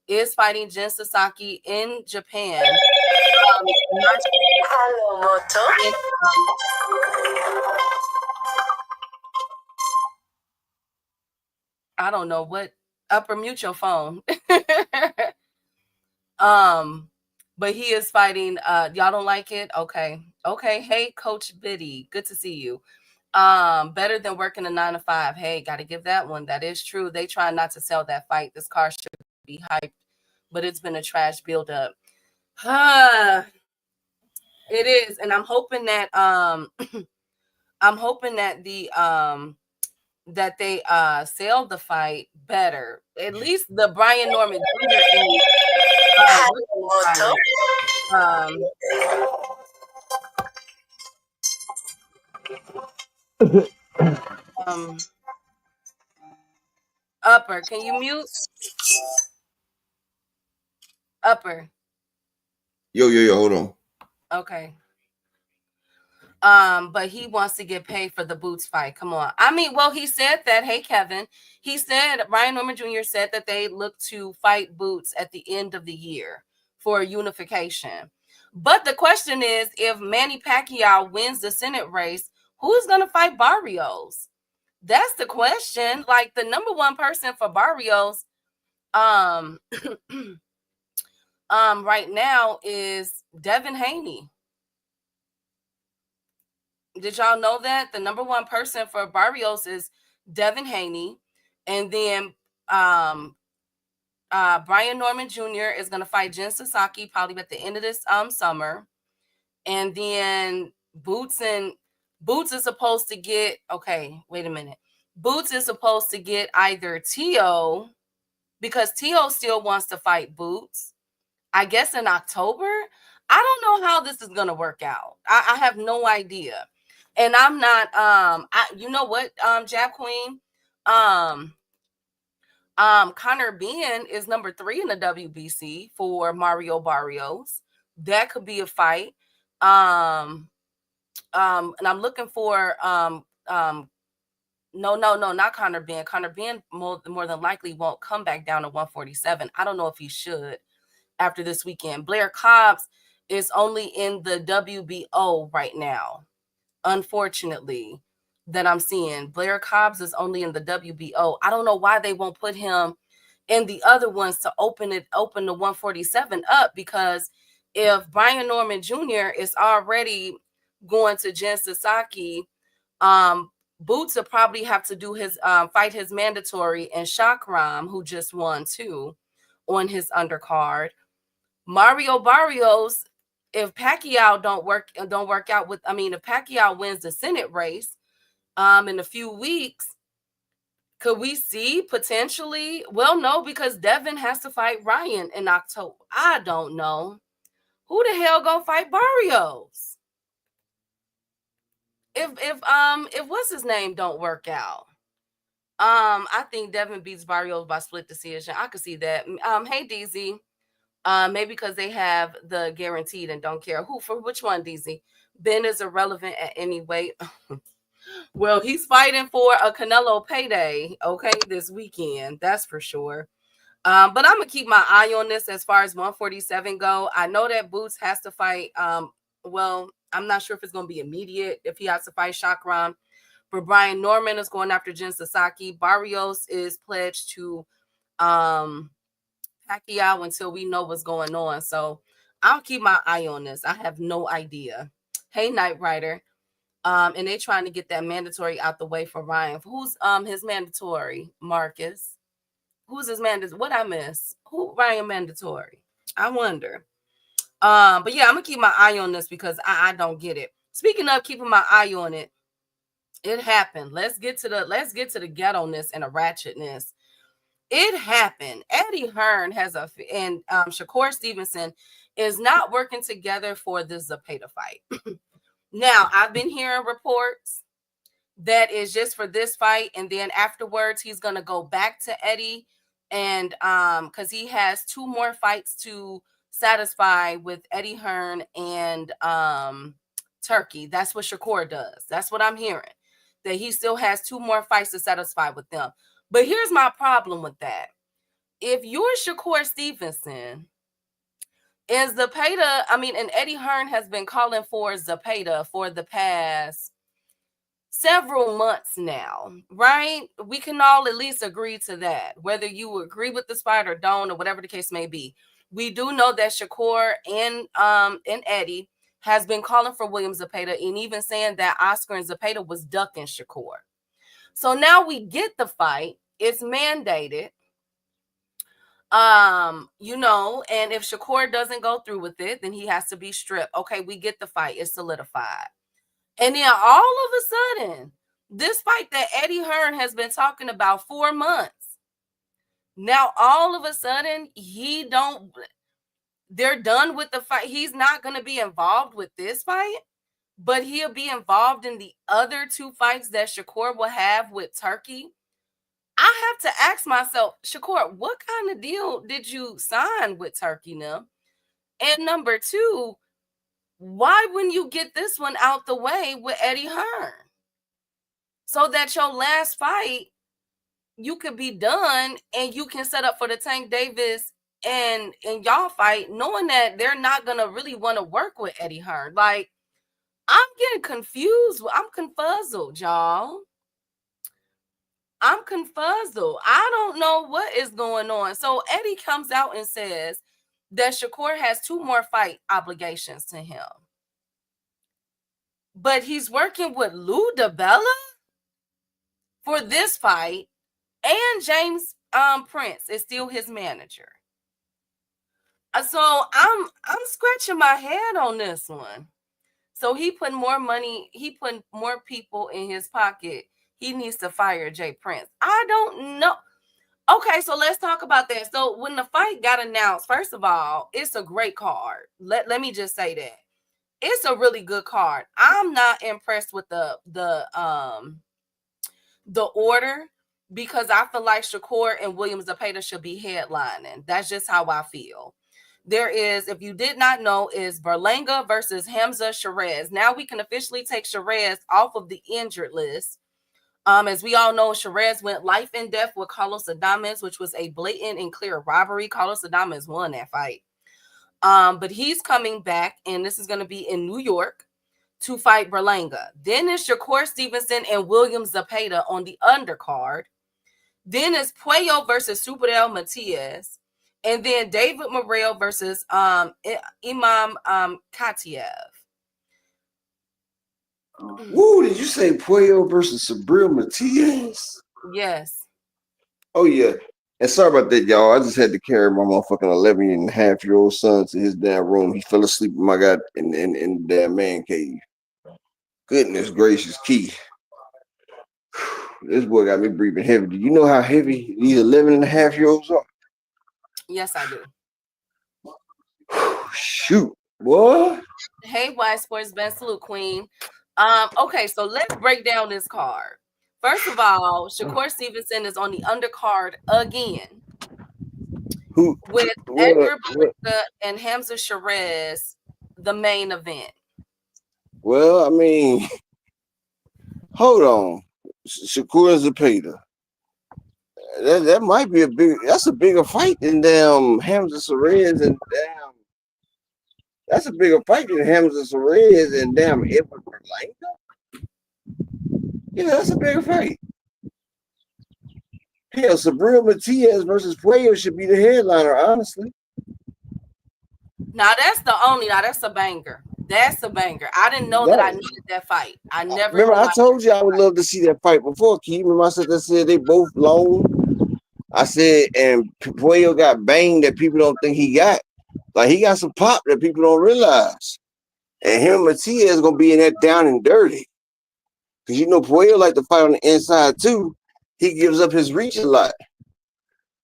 [SPEAKER 8] is fighting Jen Sasaki in Japan. I don't know what, Upper, mute your phone. But he is fighting, y'all don't like it? Okay. Hey, Coach Biddy, good to see you. Better than working a 9 to 5. Hey, got to give that one. That is true. They try not to sell that fight. This car should be hyped, but it's been a trash buildup. It is, and I'm hoping that I'm hoping that they sell the fight better. At least the Brian Norman Jr. and Upper, can you mute? Upper.
[SPEAKER 7] Yo, hold on.
[SPEAKER 8] Okay. But he wants to get paid for the Boots fight. Come on. I mean, well, he said that. Hey, Kevin. He said Brian Norman Jr. said that they look to fight Boots at the end of the year for unification. But the question is, if Manny Pacquiao wins the Senate race, who's going to fight Barrios? That's the question. Like, the number one person for Barrios, right now is Devin Haney. Did y'all know that the number one person for Barrios is Devin Haney, and then Brian Norman Jr. is going to fight Jen Sasaki probably at the end of this summer, and then Boots is supposed to get Boots is supposed to get either Tio, because Tio still wants to fight Boots, I guess in October. I don't know how this is going to work out. I have no idea. And I'm not, you know what, Jab Queen, Connor Ben is number 3 in the WBC for Mario Barrios. That could be a fight. And I'm looking for, no, not Connor Ben. Connor Ben more than likely won't come back down to 147. I don't know if he should after this weekend. Blair Cobbs is only in the WBO right now. Unfortunately, that I'm seeing. Blair Cobbs is only in the WBO. I don't know why they won't put him in the other ones to open the 147 up, because if Brian Norman Jr. is already going to Jen Sasaki, Boots will probably have to do his fight his mandatory, and Shakram, who just won too, on his undercard. Mario Barrios, if Pacquiao don't work out with, if Pacquiao wins the Senate race in a few weeks, could we see potentially? Well, no, because Devin has to fight Ryan in October. I don't know. Who the hell gonna fight Barrios? If what's his name don't work out. I think Devin beats Barrios by split decision. I could see that. Hey DZ. Maybe because they have the guaranteed and don't care who for which one, DZ. Ben is irrelevant at any weight. Well, he's fighting for a Canelo payday, okay, this weekend. That's for sure. But I'm gonna keep my eye on this as far as 147 go. I know that Boots has to fight. Well, I'm not sure if it's gonna be immediate if he has to fight Shakram. But Brian Norman is going after Jen Sasaki. Barrios is pledged to Pacquiao until we know what's going on. So I'll keep my eye on this. I have no idea. Hey, Knight Rider. And they're trying to get that mandatory out the way for Ryan. Who's his mandatory? Marcus. Who's his mandatory? What I miss? Who Ryan mandatory? I wonder. But yeah, I'm gonna keep my eye on this because I don't get it. Speaking of keeping my eye on it, it happened. Let's get to the ghetto-ness and the ratchetness. It happened. Eddie Hearn and Shakur Stevenson is not working together for the Zepeda fight. Now, I've been hearing reports that is just for this fight, and then afterwards he's gonna go back to Eddie, and because he has 2 more fights to satisfy with Eddie Hearn and Turkey. That's what Shakur does. That's what I'm hearing. That he still has 2 more fights to satisfy with them. But here's my problem with that. If you're Shakur Stevenson, and Eddie Hearn has been calling for Zepeda for the past several months now, right? We can all at least agree to that, whether you agree with this fight or don't, or whatever the case may be. We do know that Shakur and Eddie has been calling for William Zepeda, and even saying that Oscar and Zepeda was ducking Shakur. So now we get the fight. It's mandated. And if Shakur doesn't go through with it, then he has to be stripped. Okay, we get the fight. It's solidified. And then all of a sudden, this fight that Eddie Hearn has been talking about 4 months, now all of a sudden they're done with the fight. He's not going to be involved with this fight, but he'll be involved in the other 2 fights that Shakur will have with Turki. I have to ask myself, Shakur, what kind of deal did you sign with Turki now? And number 2, why wouldn't you get this one out the way with Eddie Hearn? So that your last fight, you could be done and you can set up for the Tank Davis and y'all fight, knowing that they're not going to really want to work with Eddie Hearn. Like, I'm getting confused. I'm confuzzled, y'all. I'm confuzzled. I don't know what is going on. So Eddie comes out and says that Shakur has 2 more fight obligations to him. But he's working with Lou DiBella for this fight, and James Prince is still his manager. So I'm scratching my head on this one. So he put more money, he put more people in his pocket. He needs to fire Jay Prince. I don't know. Okay, so let's talk about that. So when the fight got announced, first of all, it's a great card. Let me just say that. It's a really good card. I'm not impressed with the order, because I feel like Shakur and Williams Zepeda should be headlining. That's just how I feel. There is, if you did not know, is Berlanga versus Hamza Sherez. Now we can officially take Sherez off of the injured list. As we all know, Sherez went life and death with Carlos Adames, which was a blatant and clear robbery. Carlos Adames won that fight. But he's coming back, and this is going to be in New York to fight Berlanga. Then it's Shakur Stevenson and Williams Zepeda on the undercard. Then it's Puello versus Superel Matias. And then David Morrell versus Imam Katiev.
[SPEAKER 7] Woo, did you say Puello versus Sabril Matias?
[SPEAKER 8] Yes.
[SPEAKER 7] Oh, yeah. And sorry about that, y'all. I just had to carry my motherfucking 11-and-a-half-year-old son to his damn room. He fell asleep with my god in the damn man cave. Goodness gracious, Key. This boy got me breathing heavy. Do you know how heavy these 11-and-a-half-year-olds are?
[SPEAKER 8] Yes, I do.
[SPEAKER 7] Shoot. What?
[SPEAKER 8] Hey, White Sports Ben, salute Queen. Okay, so let's break down this card. First of all, Shakur Stevenson is on the undercard again.
[SPEAKER 7] Who?
[SPEAKER 8] With Edgar Berlanga and Hamza Sherez, the main event.
[SPEAKER 7] Well, I mean, hold on. Shakur Zepeda. That might be that's a bigger fight than damn Hamza Sherez and damn. That's a bigger fight than Hamza Sherez and damn Edward Berlanga. Yeah, that's a bigger fight. Hell, Sabril Matias versus Puello should be the headliner, honestly.
[SPEAKER 8] That's a banger. That's a banger. I didn't know that I needed that fight. I never
[SPEAKER 7] remember. I told you I would love to see that fight before. Keith, remember I said they both long. I said, and Puello got banged that people don't think he got. Like, he got some pop that people don't realize. And him and Matias gonna be in that down and dirty. Because you know Puello like to fight on the inside too. He gives up his reach a lot.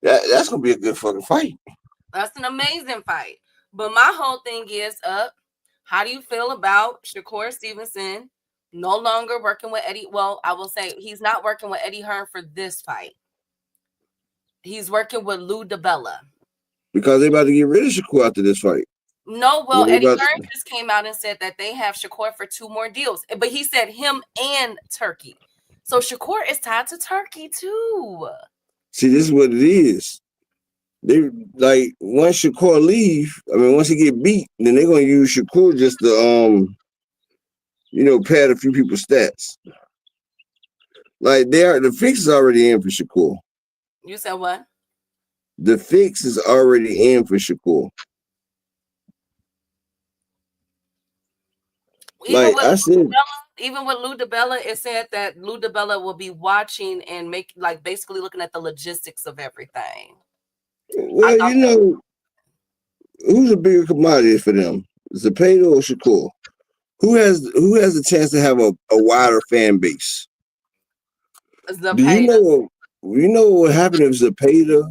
[SPEAKER 7] That's gonna be a good fucking fight.
[SPEAKER 8] That's an amazing fight. But my whole thing is how do you feel about Shakur Stevenson no longer working with Eddie? Well, I will say he's not working with Eddie Hearn for this fight. He's working with Lou DiBella.
[SPEAKER 7] Because they about to get rid of Shakur after this fight.
[SPEAKER 8] No, well, Eddie Hearn just came out and said that they have Shakur for 2 more deals. But he said him and Turki. So Shakur is tied to Turki too.
[SPEAKER 7] See, this is what it is. They like once Shakur leave, once he get beat, then they're gonna use Shakur just to pad a few people's stats. Like the fix is already in for Shakur.
[SPEAKER 8] You said what?
[SPEAKER 7] The fix is already in for Shakur.
[SPEAKER 8] Even with Lou DiBella, it said that Lou DiBella will be watching and basically looking at the logistics of everything.
[SPEAKER 7] Well, who's a bigger commodity for them? Zepeda or Shakur? Who has the chance to have a wider fan base?
[SPEAKER 8] Zapata.
[SPEAKER 7] Do you know what would happen if Zapata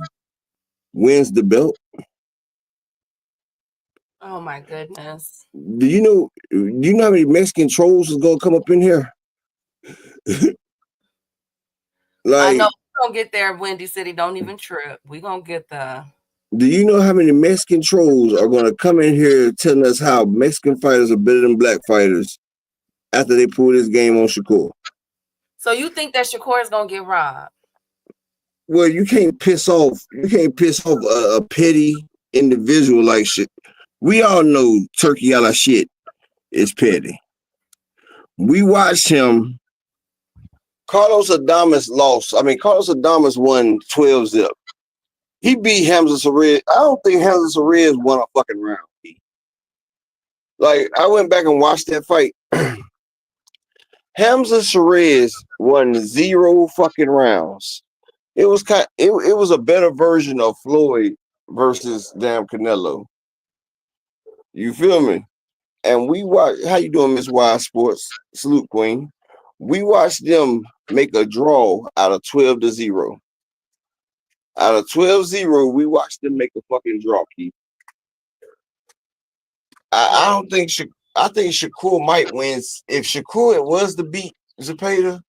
[SPEAKER 7] wins the belt?
[SPEAKER 8] Oh my goodness.
[SPEAKER 7] Do you know how many Mexican trolls is gonna come up in here?
[SPEAKER 8] I know
[SPEAKER 7] Like,
[SPEAKER 8] we're gonna get there, Windy City. Don't even trip. We're gonna get there.
[SPEAKER 7] do you know how many Mexican trolls are gonna come in here telling us how Mexican fighters are better than black fighters after they pull this game on Shakur?
[SPEAKER 8] So you think that Shakur is gonna get robbed?
[SPEAKER 7] Well, you can't piss off a petty individual like shit. We all know Turkey a la shit is petty. We watched him. Carlos Adames lost. I mean, Carlos Adames won 12-0. He beat Hamza Sarez. I don't think Hamza Sarez won a fucking round. Like, I went back and watched that fight. Hamza Sarez won 0 fucking rounds. It was it was a better version of Floyd versus damn Canelo. You feel me? And we watch. How you doing, Miss Wise Sports? Salute, Queen. We watched them make a draw out of 12-0. Out of 12-0, we watched them make a fucking draw, Keith. I don't think I think Shakur might win. If Shakur was to beat Zapata,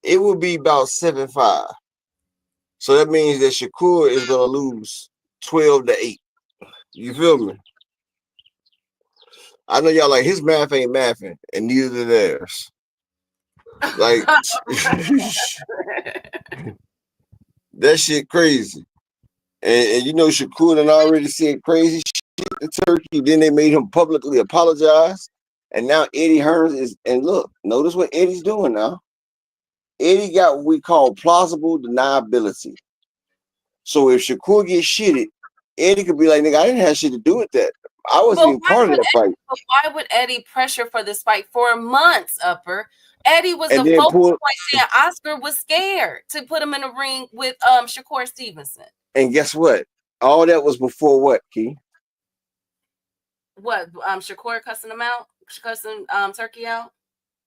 [SPEAKER 7] it would be about 7-5. So that means that Shakur is gonna lose 12-8. You feel me? I know y'all like his math ain't mathing, and neither theirs. Like that shit crazy. And you know Shakur done already said crazy shit to Turkey. Then they made him publicly apologize. And now Eddie Hearns is, and look, notice what Eddie's doing now. Eddie got what we call plausible deniability. So if Shakur gets shitted, Eddie could be like, nigga, I didn't have shit to do with that. I wasn't even part of that fight.
[SPEAKER 8] But why would Eddie pressure for this fight for months, Upper? Eddie was
[SPEAKER 7] And
[SPEAKER 8] the
[SPEAKER 7] then
[SPEAKER 8] focal
[SPEAKER 7] pull-
[SPEAKER 8] point saying Oscar was scared to put him in a ring with Shakur Stevenson.
[SPEAKER 7] And guess what? All that was before what, Key?
[SPEAKER 8] What? Shakur cussing him out? Cussing Turkey out?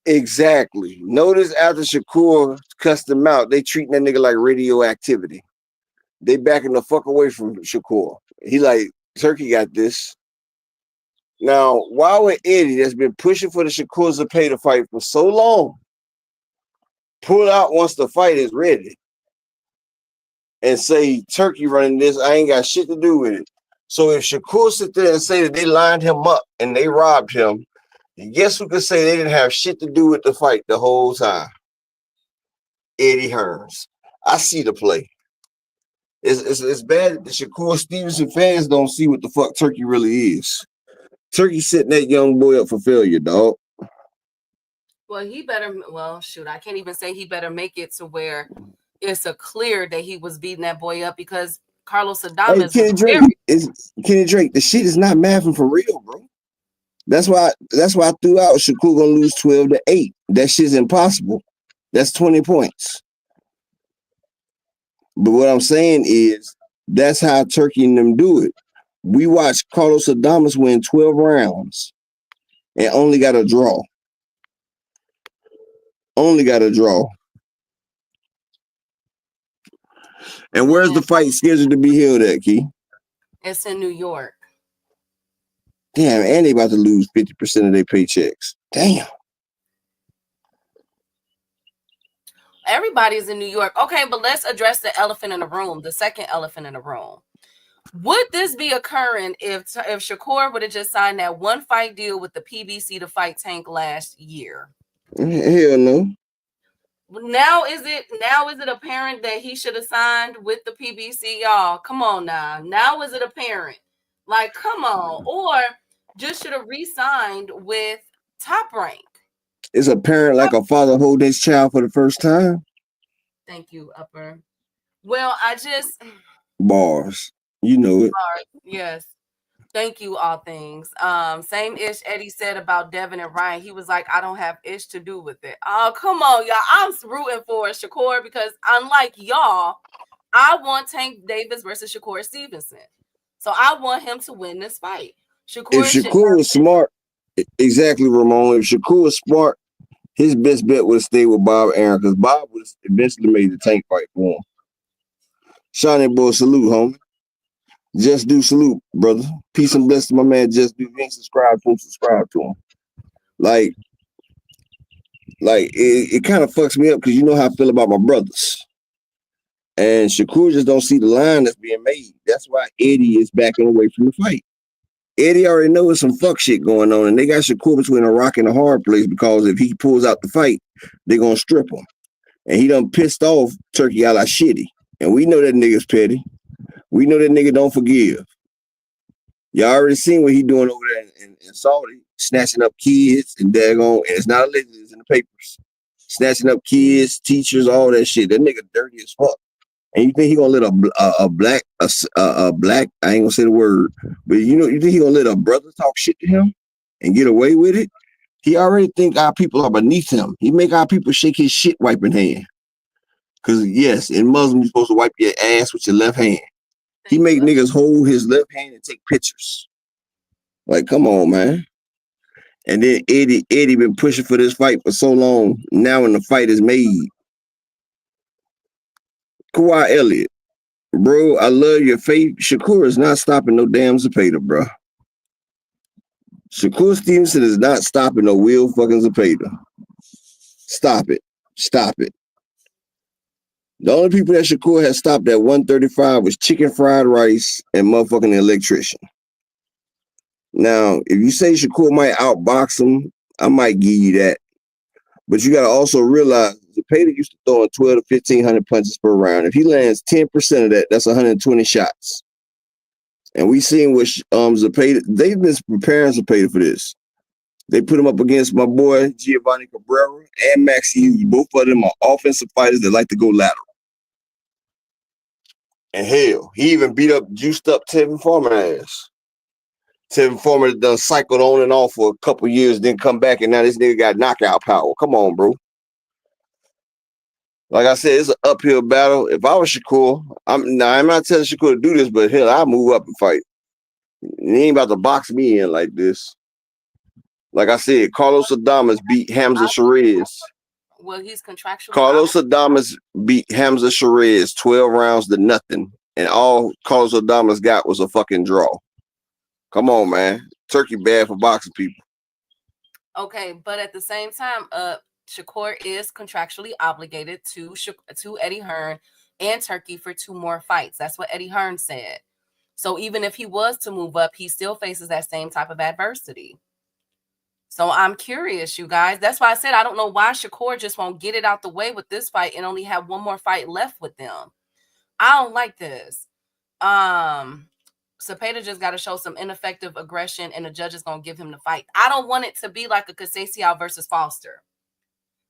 [SPEAKER 7] Exactly. Notice after Shakur cussed him out, they treating that nigga like radioactivity. They backing the fuck away from Shakur. He like, Turkey got this. Now, why would Eddie, that's been pushing for the Shakur Zapata fight for so long, pull out once the fight is ready and say, Turkey running this, I ain't got shit to do with it. So if Shakur sit there and say that they lined him up and they robbed him, guess who could say they didn't have shit to do with the fight the whole time? Eddie Hearns. I see the play. It's bad that the Shakur Stevenson fans don't see what the fuck Turkey really is. Turkey setting that young boy up for failure, dog.
[SPEAKER 8] Well, shoot, I can't even say he better make it to where it's a clear that he was beating that boy up because Carlos Adames.
[SPEAKER 7] Hey, Kenny Drake, the shit is not mathing for real, bro. That's why I threw out Shakur gonna lose 12-8. That shit's impossible. That's 20 points. But what I'm saying is that's how Turkey and them do it. We watched Carlos Adames win 12 rounds and only got a draw. Only got a draw. And where's the fight scheduled to be held at, Key?
[SPEAKER 8] It's in New York.
[SPEAKER 7] Damn, and they about to lose 50% of their paychecks. Damn.
[SPEAKER 8] Everybody's in New York. Okay, but let's address the elephant in the room, the second elephant in the room. Would this be occurring if Shakur would have just signed that one fight deal with the PBC to fight Tank last year?
[SPEAKER 7] Hell no.
[SPEAKER 8] Now is it apparent that he should have signed with the PBC, y'all? Come on now. Now is it apparent? Like, come on. Or just should have re-signed with Top Rank.
[SPEAKER 7] Is a parent like a father hold his child for the first time?
[SPEAKER 8] Thank you, Upper. Well,
[SPEAKER 7] Bars. You know it.
[SPEAKER 8] Bars, yes. Thank you, all things. Same ish Eddie said about Devin and Ryan. He was like, I don't have ish to do with it. Oh, come on, y'all. I'm rooting for Shakur because unlike y'all, I want Tank Davis versus Shakur Stevenson. So I want him to win this fight.
[SPEAKER 7] If Shakur was smart, Exactly, Ramon. If Shakur was smart, his best bet would have stayed with Bob Aaron because Bob would have eventually made the tank fight for him. Shawnee boy, salute, homie. Just do salute, brother. Peace and blessings to my man. Just do. If you ain't subscribe to him, subscribe to him. Like it kind of fucks me up because you know how I feel about my brothers. And Shakur just don't see the line that's being made. That's why Eddie is backing away from the fight. Eddie already knows some fuck shit going on, and they got Shakur between a rock and a hard place because if he pulls out the fight, they're gonna strip him. And he done pissed off Turki a la shitty. And we know that nigga's petty. We know that nigga don't forgive. Y'all already seen what he doing over there in Saudi, snatching up kids and daggone, and it's not alleged, it's in the papers. Snatching up kids, teachers, all that shit. That nigga dirty as fuck. And you think he gonna let a black, I ain't gonna say the word, but you think he gonna let a brother talk shit to him and get away with it? He already think our people are beneath him. He make our people shake his shit wiping hand. Cause yes, in Muslim, you're supposed to wipe your ass with your left hand. He make niggas hold his left hand and take pictures. Like, come on, man. And then Eddie been pushing for this fight for so long. Now when the fight is made, Kawhi Elliott, bro, I love your faith. Shakur is not stopping no damn Zepeda, bro. Shakur Stevenson is not stopping no Will fucking Zepeda. Stop it. Stop it. The only people that Shakur has stopped at 135 was chicken fried rice and motherfucking electrician. Now, if you say Shakur might outbox him, I might give you that. But you got to also realize Zepeda used to throw 12 to 1,500 punches per round. If he lands 10% of that, that's 120 shots. And we seen what Zepeda, they've been preparing Zepeda for this. They put him up against my boy Giovanni Cabrera and Maxi Hughes. Both of them are offensive fighters that like to go lateral. And hell, he even beat up, juiced up Tevin Farmer ass. Tevin Farmer done cycled on and off for a couple years, then come back, and now this nigga got knockout power. Come on, bro. Like I said, it's an uphill battle. If I was Shakur, I'm not telling Shakur to do this, but hell, I'll move up and fight. He ain't about to box me in like this. Like I said, Carlos Adames beat Hamza Sharez.
[SPEAKER 8] Well, he's contractually.
[SPEAKER 7] Carlos Adames beat Hamza Sharez 12 rounds to nothing, and all Carlos Adames got was a fucking draw. Come on, man. Turkey bad for boxing people.
[SPEAKER 8] Okay, but at the same time, Shakur is contractually obligated to Eddie Hearn and Turkey for 2 more fights. That's what Eddie Hearn said. So even if he was to move up, he still faces that same type of adversity. So I'm curious, you guys. That's why I said I don't know why Shakur just won't get it out the way with this fight and only have 1 more fight left with them. I don't like this. Zepeda just got to show some ineffective aggression, and the judge is going to give him the fight. I don't want it to be like a Conceição versus Foster.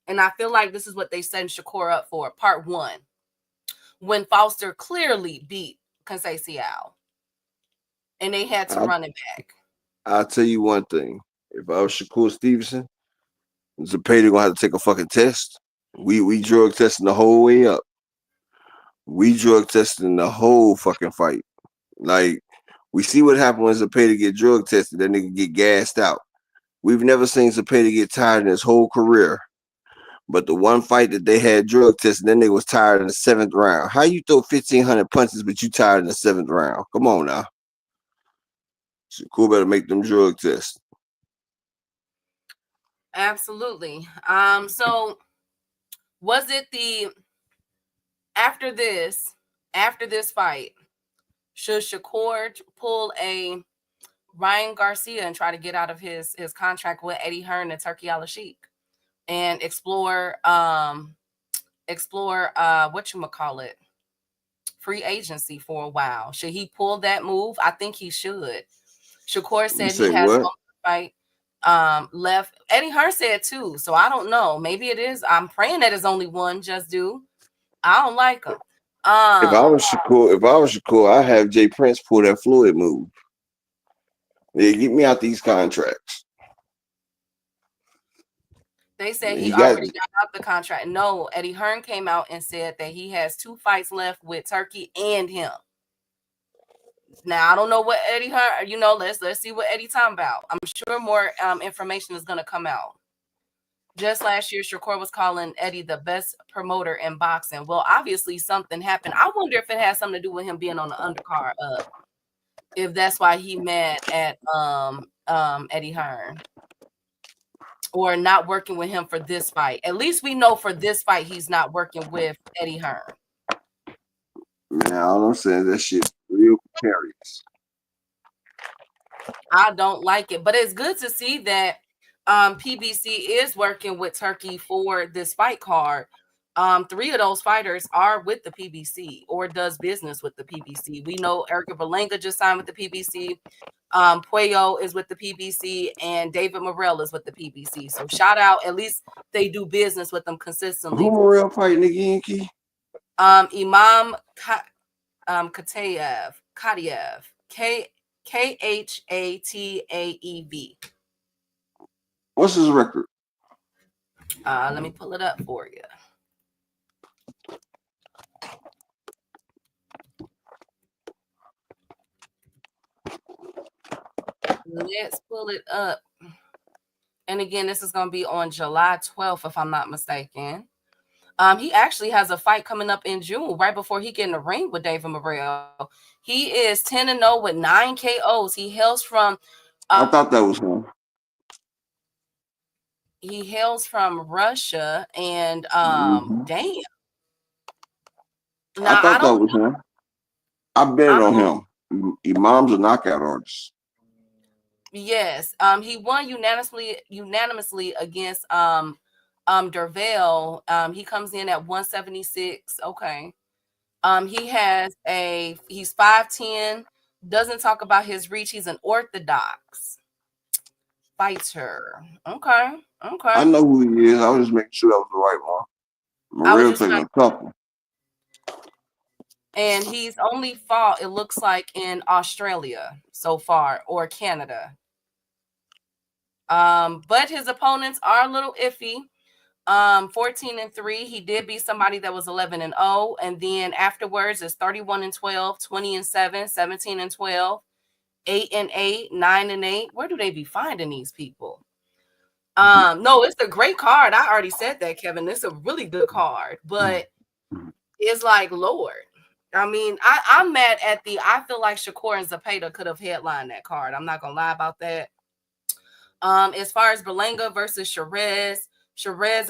[SPEAKER 8] And I feel like this is what they set Shakur up for, part 1, when Foster clearly beat Conceição, and they had to run it back.
[SPEAKER 7] I'll tell you one thing. If I was Shakur Stevenson, Zepeda gonna have to take a fucking test. We drug testing the whole way up. We drug testing the whole fucking fight. Like, we see what happened when Zepeda get drug tested. That nigga get gassed out. We've never seen Zepeda get tired in his whole career. But the one fight that they had drug tested, that nigga was tired in the 7th round. How you throw 1,500 punches, but you tired in the 7th round? Come on now. Shakur better make them drug tests.
[SPEAKER 8] Absolutely. So was it after this fight, should Shakur pull a Ryan Garcia and try to get out of his contract with Eddie Hearn and Turki Al-Sheikh and explore whatchamacallit, free agency for a while? Should he pull that move? I think he should. Shakur said he has one fight left. Eddie Hearn said 2, so I don't know. Maybe it is. I'm praying that it's only 1. Just do. I don't like him.
[SPEAKER 7] If I was Shakur, I'd have Jay Prince pull that Floyd move. Yeah, get me out these contracts.
[SPEAKER 8] They said he already got out the contract. No, Eddie Hearn came out and said that he has 2 fights left with Turkey and him. Now I don't know what Eddie Hearn. Let's see what Eddie talking about. I'm sure more information is gonna come out. Just last year, Shakur was calling Eddie the best promoter in boxing. Well, obviously something happened. I wonder if it has something to do with him being on the undercard. If that's why he mad at Eddie Hearn or not working with him for this fight. At least we know for this fight he's not working with Eddie Hearn.
[SPEAKER 7] Man, all I'm saying that shit real precarious.
[SPEAKER 8] I don't like it, but it's good to see that PBC is working with Turkey for this fight card. 3 of those fighters are with the PBC or does business with the PBC. We know Erica Berlanga just signed with the PBC. Puello is with the PBC and David Morrell is with the PBC. So shout out, at least they do business with them consistently.
[SPEAKER 7] Who Morrell fighting again, Key?
[SPEAKER 8] Imam Kataev, Khateaev.
[SPEAKER 7] What's his record?
[SPEAKER 8] Let me pull it up for you. Let's pull it up. And again, this is going to be on July 12th, if I'm not mistaken. He actually has a fight coming up in June, right before he get in the ring with David Morrell. He is 10-0 with 9 KOs. He hails from.
[SPEAKER 7] I thought that was him.
[SPEAKER 8] He hails from Russia, and damn.
[SPEAKER 7] Now, I thought that was him. I bet on him. Imam's a knockout artist.
[SPEAKER 8] Yes. He won unanimously against Dervell. He comes in at 176. Okay. He's 5'10", doesn't talk about his reach. He's an orthodox fighter. Okay.
[SPEAKER 7] I know who he is. I was just making sure that was the right one. Morrell taking a couple.
[SPEAKER 8] And he's only fought, it looks like, in Australia so far, or Canada. But his opponents are a little iffy. 14-3. He did beat somebody that was 11-0, and then afterwards is 31-12, 20-7, 17-12, 8-8, 9-8. Where do they be finding these people? No, it's a great card. I already said that, Kevin. It's a really good card, but it's like, Lord. I mean, I'm mad at I feel like Shakur and Zepeda could have headlined that card. I'm not gonna lie about that. As far as Berlanga versus Sherez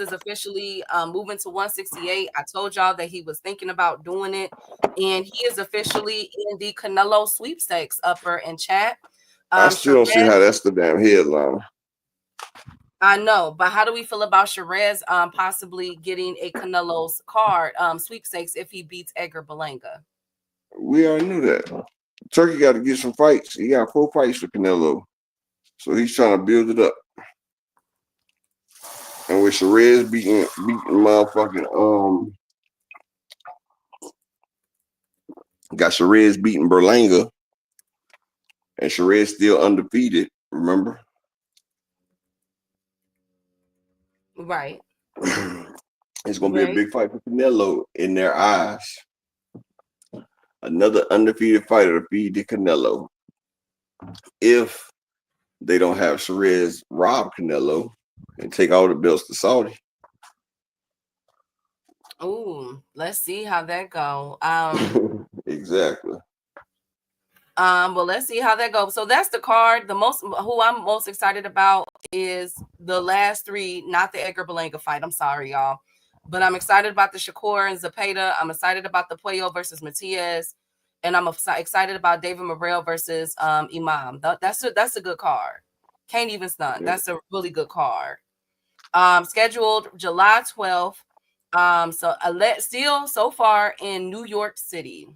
[SPEAKER 8] is officially moving to 168. I told y'all that he was thinking about doing it, and he is officially in the Canelo sweepstakes upper in chat.
[SPEAKER 7] I still don't see how that's the damn headline.
[SPEAKER 8] I know, but how do we feel about Sherez possibly getting a Canelo's card sweepstakes if he beats Edgar Berlanga?
[SPEAKER 7] We already knew that. Turkey got to get some fights. He got 4 fights for Canelo. So he's trying to build it up. And with Sherez beating motherfucking got Sherez beating Berlanga, and Sherez still undefeated, remember?
[SPEAKER 8] Right.
[SPEAKER 7] It's gonna be a big fight for Canelo in their eyes. Another undefeated fighter to feed to Canelo. If they don't have Sherez rob Canelo and take all the belts to Saudi.
[SPEAKER 8] Ooh, let's see how that go.
[SPEAKER 7] Exactly.
[SPEAKER 8] Well, let's see how that goes. So that's the card. Who I'm most excited about is the last 3, not the Edgar Berlanga fight. I'm sorry, y'all. But I'm excited about the Shakur and Zepeda. I'm excited about the Puello versus Matias. And I'm excited about David Morrell versus Imam. That's a good card. Can't even stunt. Yeah. That's a really good card. Scheduled July 12th. Still so far in New York City.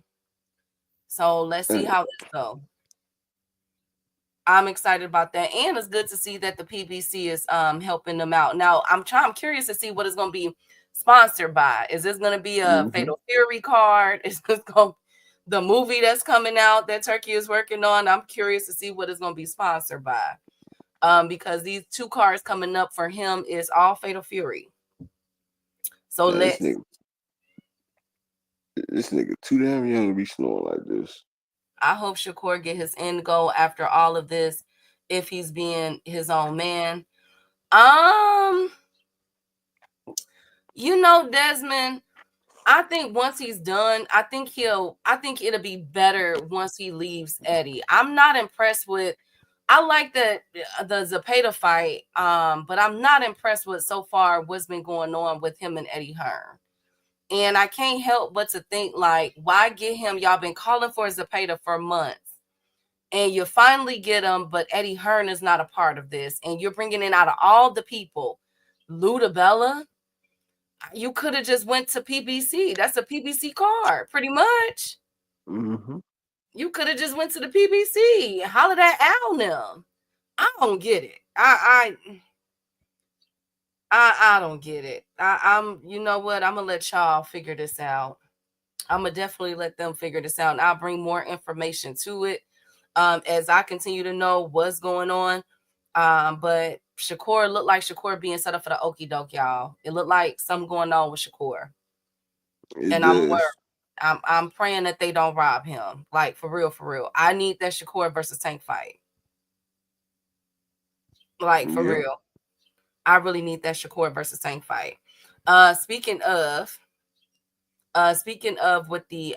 [SPEAKER 8] So let's see how this goes. I'm excited about that. And it's good to see that the PBC is helping them out. Now, I'm curious to see what it's going to be sponsored by. Is this going to be a Fatal Fury card? Is this going the movie that's coming out that Turkey is working on? I'm curious to see what it's going to be sponsored by. Because these 2 cards coming up for him is all Fatal Fury. So
[SPEAKER 7] this nigga too damn young to be snoring like this.
[SPEAKER 8] I hope Shakur get his end goal after all of this, if he's being his own man. Desmond, I think once he's done, I think it'll be better once he leaves Eddie. I'm not impressed with. I like the Zepeda fight, but I'm not impressed with so far what's been going on with him and Eddie Hearn. And I can't help but to think, like, why get him? Y'all been calling for Zepeda for months, and you finally get him, but Eddie Hearn is not a part of this, and you're bringing in out of all the people, Ludabella. You could have just went to PBC. That's a PBC card, pretty much.
[SPEAKER 7] Mm-hmm.
[SPEAKER 8] You could have just went to the PBC. Hollered at Al now. I don't get it. I don't get it. I'm you know what? I'm gonna let y'all figure this out. I'm gonna definitely let them figure this out, and I'll bring more information to it as I continue to know what's going on. But Shakur looked like Shakur being set up for the okie doke, y'all. It looked like something going on with Shakur.
[SPEAKER 7] It
[SPEAKER 8] I'm
[SPEAKER 7] does.
[SPEAKER 8] worried. I'm praying that they don't rob him. Like, for real, for real. I need that Shakur versus Tank fight. Like, for real. I really need that Shakur versus Tank fight. Speaking of with the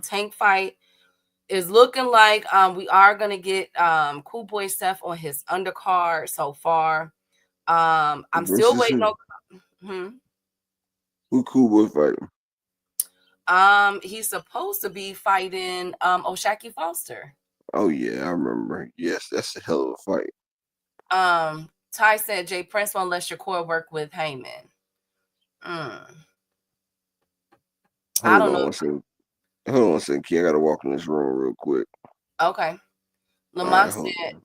[SPEAKER 8] Tank fight, is looking like we are gonna get Cool Boy Steph on his undercard so far. I'm still waiting on.
[SPEAKER 7] Who Cool Boy fighting?
[SPEAKER 8] He's supposed to be fighting Shakur Foster.
[SPEAKER 7] Oh yeah, I remember. Yes, that's a hell of a fight.
[SPEAKER 8] Ty said Jay Prince won't let Shakur work with Heyman. I don't know.
[SPEAKER 7] Hold on a second, Key. I gotta walk in this room real quick.
[SPEAKER 8] Okay. Lamont said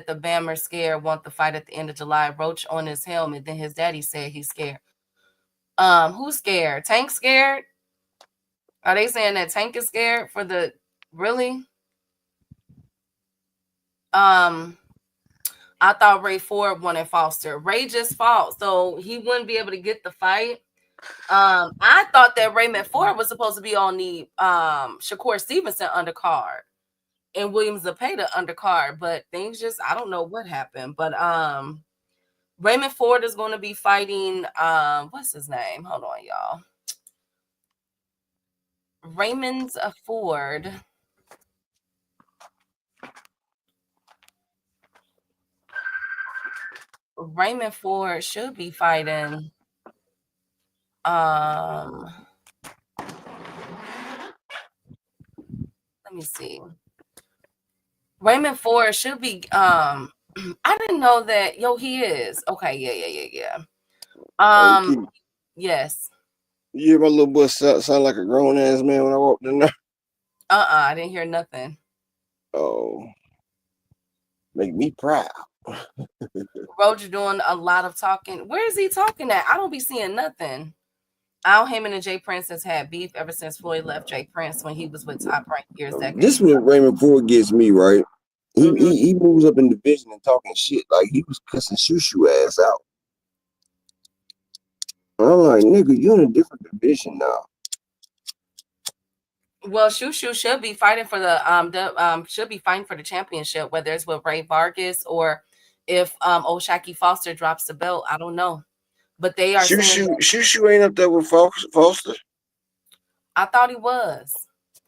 [SPEAKER 8] the Bammer scared, want the fight at the end of July. Roach on his helmet. Then his daddy said he's scared. Who's scared? Tank scared? Are they saying that Tank is scared for the really? I thought Ray Ford wanted Foster. Ray just fought, so he wouldn't be able to get the fight. I thought that Raymond Ford was supposed to be on the Shakur Stevenson undercard and William Zepeda undercard, but things just, I don't know what happened. But Raymond Ford is going to be fighting what's his name? Hold on, y'all. Raymond Ford. Raymond Ford should be fighting let me see. Raymond Ford should be I didn't know that. He is. Okay, yeah. Yes.
[SPEAKER 7] You hear my little boy sound like a grown ass man when I walked in there?
[SPEAKER 8] I didn't hear nothing.
[SPEAKER 7] Oh. Make me proud.
[SPEAKER 8] Roger doing a lot of talking. Where is he talking at? I don't be seeing nothing. Al Heyman and Jay Prince has had beef ever since Floyd left Jay Prince when he was with Top Rank years ago.
[SPEAKER 7] This when Raymond Ford gets me, right? He moves up in division and talking shit like he was cussing Shushu ass out. I'm like, nigga, you're in a different division now.
[SPEAKER 8] Well, Shushu should be fighting for the championship, whether it's with Ray Vargas or if Shakur Foster drops the belt. I don't know. But they are saying
[SPEAKER 7] Shushu ain't up there with Foster.
[SPEAKER 8] I thought he was.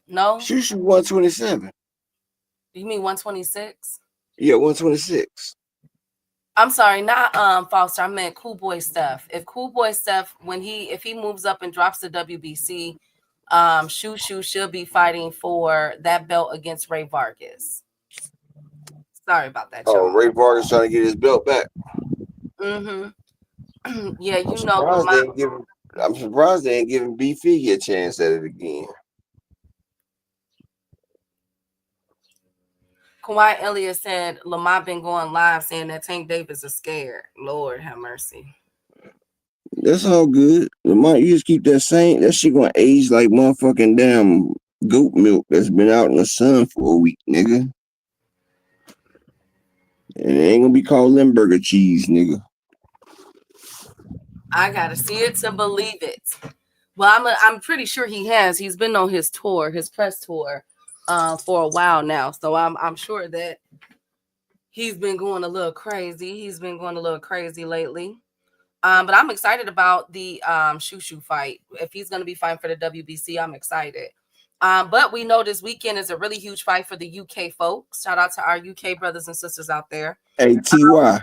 [SPEAKER 8] No?
[SPEAKER 7] Shushu 127.
[SPEAKER 8] You mean 126?
[SPEAKER 7] Yeah, 126.
[SPEAKER 8] I'm sorry, not Foster. I meant Cool Boy Steph. If Cool Boy Steph, if he moves up and drops the WBC, Shushu should be fighting for that belt against Ray Vargas. Sorry about that, y'all.
[SPEAKER 7] Oh, Ray Vargas trying to get his belt back.
[SPEAKER 8] Yeah,
[SPEAKER 7] I'm surprised they ain't giving B Figgy a chance at it again.
[SPEAKER 8] Kawhi Elliott said Lamont been going live saying that Tank Davis is scared. Lord have mercy.
[SPEAKER 7] That's all good. Lamont, you just keep that same. That shit gonna age like motherfucking damn goat milk that's been out in the sun for a week, nigga. And it ain't gonna be called Limburger cheese, nigga.
[SPEAKER 8] I gotta see it to believe it. Well, I'm pretty sure he has. He's been on his tour, his press tour, for a while now. So I'm sure that he's been going a little crazy. He's been going a little crazy lately. But I'm excited about the Shushu fight. If he's going to be fighting for the WBC, I'm excited. But we know this weekend is a really huge fight for the UK folks. Shout out to our UK brothers and sisters out there.
[SPEAKER 7] Hey, TY.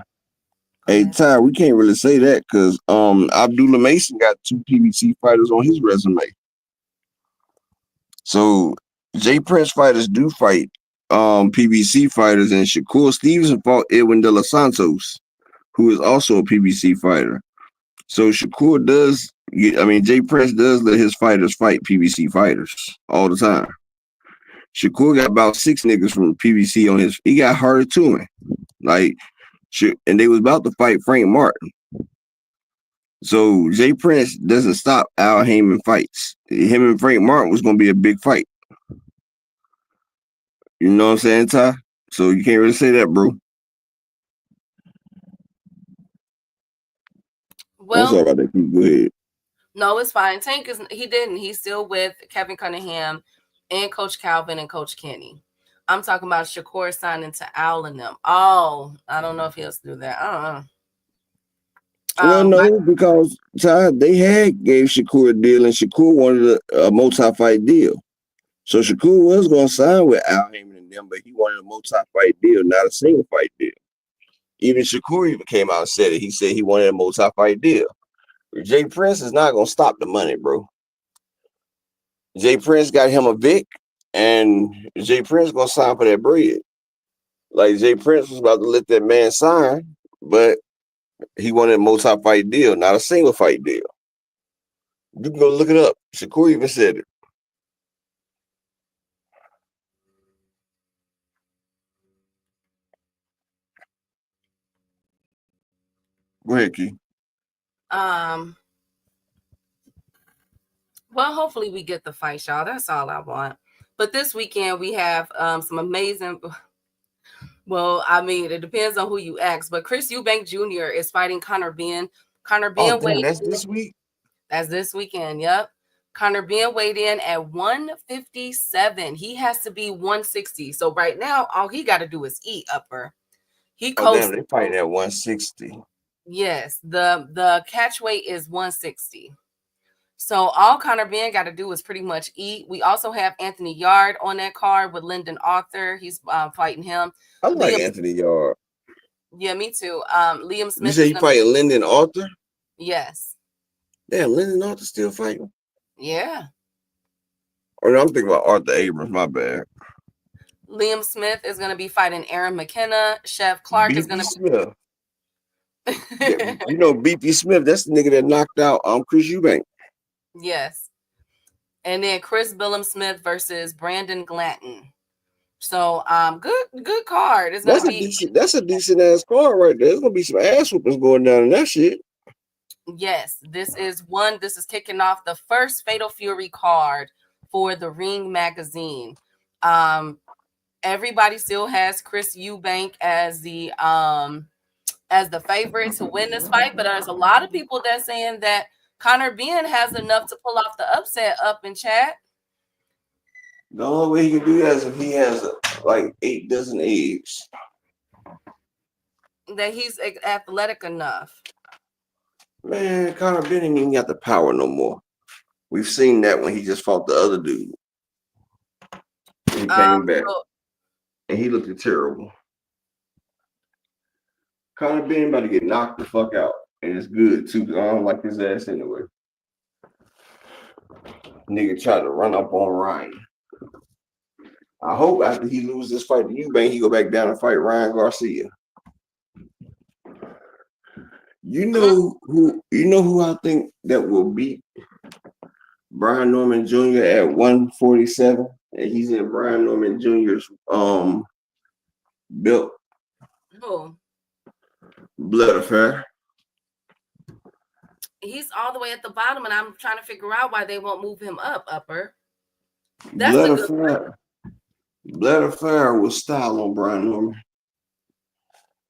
[SPEAKER 7] Hey, Ty, we can't really say that because Abdullah Mason got 2 PBC fighters on his resume. So J Prince fighters do fight PBC fighters, and Shakur Stevenson fought Edwin De Los Santos, who is also a PBC fighter. So Shakur does, J Prince does let his fighters fight PBC fighters all the time. Shakur got about 6 niggas from PBC on his. He got harder to him, and they was about to fight Frank Martin. So J Prince doesn't stop Al Heyman fights. Him and Frank Martin was gonna be a big fight. You know what I'm saying, Ty? So you can't really say that, bro.
[SPEAKER 8] Well,
[SPEAKER 7] I'm sorry about that. Go ahead.
[SPEAKER 8] No, it's fine. Tank he's still with Kevin Cunningham and Coach Calvin and Coach Kenny. I'm talking about Shakur signing to Al and them. Oh, I don't know if he'll do that. I don't know.
[SPEAKER 7] Well, no, because Ty, they had gave Shakur a deal, and Shakur wanted a multi-fight deal. So Shakur was going to sign with Al Heyman and them, but he wanted a multi-fight deal, not a single-fight deal. Even Shakur even came out and said it. He said he wanted a multi-fight deal. J Prince is not going to stop the money, bro. J Prince got him a Vic, and J Prince going to sign for that bread. Like, J Prince was about to let that man sign, but he wanted a multi-fight deal, not a single-fight deal. You can go look it up. Shakur even said it. Go ahead, Key.
[SPEAKER 8] Well, hopefully we get the fight, y'all. That's all I want. But this weekend we have some amazing. Well, I mean, it depends on who you ask, but Chris Eubank Jr. is fighting Conor Benn. Conor Benn
[SPEAKER 7] that's this week?
[SPEAKER 8] That's this weekend, yep. Conor Benn weighed in at 157. He has to be 160. So right now, all he got to do is eat, Upper.
[SPEAKER 7] They fighting at 160.
[SPEAKER 8] Yes, the catch weight is 160. So all Conor Benn got to do is pretty much eat. We also have Anthony Yard on that card with Lyndon Arthur. He's fighting him.
[SPEAKER 7] I like Anthony Yard.
[SPEAKER 8] Yeah, me too. Liam Smith.
[SPEAKER 7] You say he fighting Lyndon Arthur?
[SPEAKER 8] Yes.
[SPEAKER 7] Damn, Lyndon Arthur still fighting?
[SPEAKER 8] Yeah.
[SPEAKER 7] Or no, I'm thinking about Arthur Abrams. My bad.
[SPEAKER 8] Liam Smith is going to be fighting Aaron McKenna. Chef Clark is going to
[SPEAKER 7] Smith. Yeah, you know BP Smith. That's the nigga that knocked out Chris Eubank.
[SPEAKER 8] Yes. And then Chris Billam-Smith versus Brandon Glanton. So good card. It's
[SPEAKER 7] that's a decent ass card right there. There's gonna be some ass whoopers going down in that shit.
[SPEAKER 8] Yes, this is kicking off the first Fatal Fury card for the Ring magazine. Everybody still has Chris Eubank as the favorite to win this fight, but there's a lot of people that's saying that Conor Benn has enough to pull off the upset up in chat.
[SPEAKER 7] The only way he can do that is if he has like 8 dozen eggs.
[SPEAKER 8] That he's athletic enough.
[SPEAKER 7] Man, Conor Benn ain't even got the power no more. We've seen that when he just fought the other dude. He came back. And he looked terrible. Conor Benn about to get knocked the fuck out. And it's good too, because I don't like his ass anyway. Nigga tried to run up on Ryan. I hope after he loses this fight to Eubank, he go back down and fight Ryan Garcia. You know who I think that will beat Brian Norman Jr. at 147? And he's in Brian Norman Jr.'s belt.
[SPEAKER 8] Who?
[SPEAKER 7] Blood Affair.
[SPEAKER 8] He's all the way at the bottom, and I'm trying to figure out why they won't move him up, Upper.
[SPEAKER 7] Blood Affair was style on Brian Norman.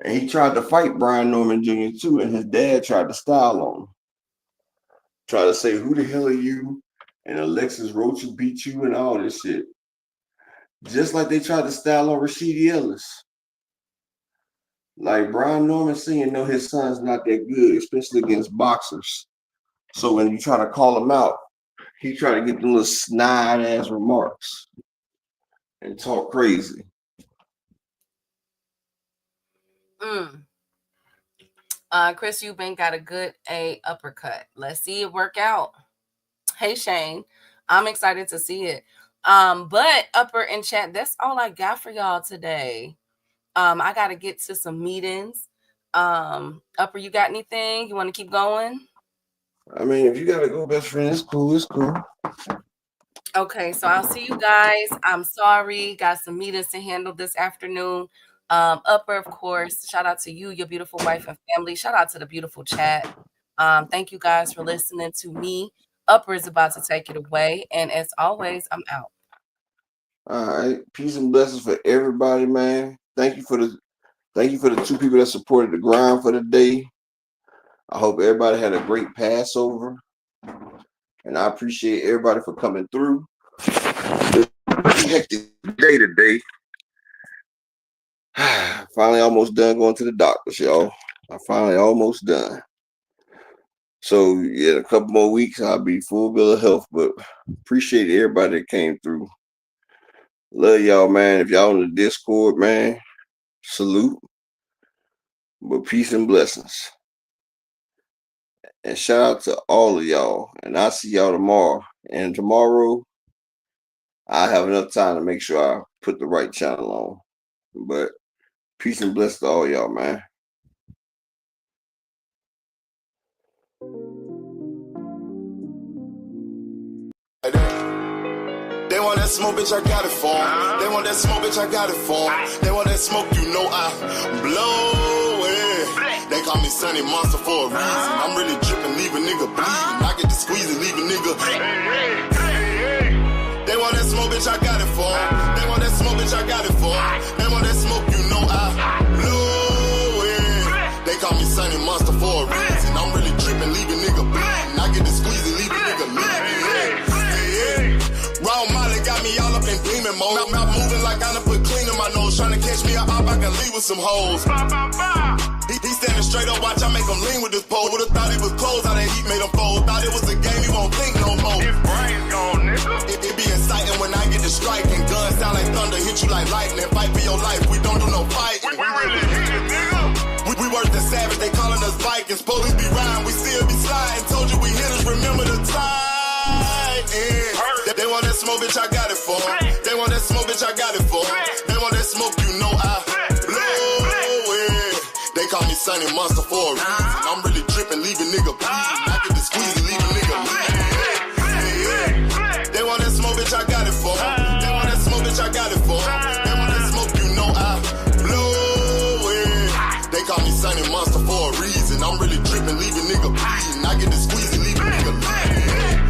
[SPEAKER 7] And he tried to fight Brian Norman Jr. too, and his dad tried to style on him. Try to say, who the hell are you? And Alexis Roach beat you and all this shit. Just like they tried to style on Rashidi Ellis. Like Brian Norman saying, no, his son's not that good, especially against boxers. So when you try to call him out, he try to get them little snide-ass remarks and talk crazy.
[SPEAKER 8] Chris Eubank got a good uppercut. Let's see it work out. Hey, Shane. I'm excited to see it. But Upper in chat, that's all I got for y'all today. I got to get to some meetings. Upper, you got anything? You want to keep going?
[SPEAKER 7] I mean, if you got to go, best friend, it's cool. It's cool.
[SPEAKER 8] Okay, so I'll see you guys. I'm sorry. Got some meetings to handle this afternoon. Upper, of course, shout out to you, your beautiful wife and family. Shout out to the beautiful chat. Thank you guys for listening to me. Upper is about to take it away. And as always, I'm out.
[SPEAKER 7] All right. Peace and blessings for everybody, man. Thank you for the 2 people that supported the grind for the day. I hope everybody had a great Passover. And I appreciate everybody for coming through. It's a pretty hectic day today. Finally almost done going to the doctors, y'all. I'm finally almost done. So, yeah, a couple more weeks, I'll be full bill of health. But appreciate everybody that came through. Love y'all, man. If y'all on the Discord, man, salute. But peace and blessings. And shout out to all of y'all. And I'll see y'all tomorrow. And tomorrow, I have enough time to make sure I put the right channel on. But peace and blessings to all y'all, man.
[SPEAKER 5] They want that smoke, bitch, I got it for 'em. They want that smoke, bitch, I got it for 'em. They want that smoke, you know I blow it. They call me Sunny Monster for a reason. I'm really dripping, leave a nigga bleeding. I get to squeeze and leave a nigga. They want that smoke, bitch, I got it for 'em. They want that smoke, bitch, I got it for 'em. They want that smoke, you know I blow it. They call me Sunny Monster for a reason. I'm really dripping, leave a nigga bleeding. I get to squeeze and leave a nigga bleeding. Raw Molly got me all up in demon mode. Mouth moving like I done put clean in my nose. Trying to catch me a op, I can leave with some hoes. He standing straight up, watch I make him lean with this pole. Would've thought he was closed, how that heat made him fold. Thought it was a game, he won't think no more. His brain's gone, nigga. It be exciting when I get to striking. Guns sound like thunder, hit you like lightning. Fight for your life, we don't do no fighting. We really hit it, nigga. We worse than savage, they calling us Vikings. Police be riding, we still be sliding. Told you we hitters, remember the time. They want that smoke, bitch, I got it for 'em. They want that smoke, bitch, I got it for 'em. They want that smoke, you know I blow it. They call me Sunny Monster for a reason. I'm really dripping, leave a nigga bleeding. I get to squeeze and leave a nigga bleeding. They want that smoke, bitch, I got it for 'em. They want that smoke, bitch, I got it for 'em. They want that smoke, you know I blow it. They call me Sunny Monster for a reason. I'm really dripping, leave a nigga bleeding. I get to squeeze and leave a nigga bleeding.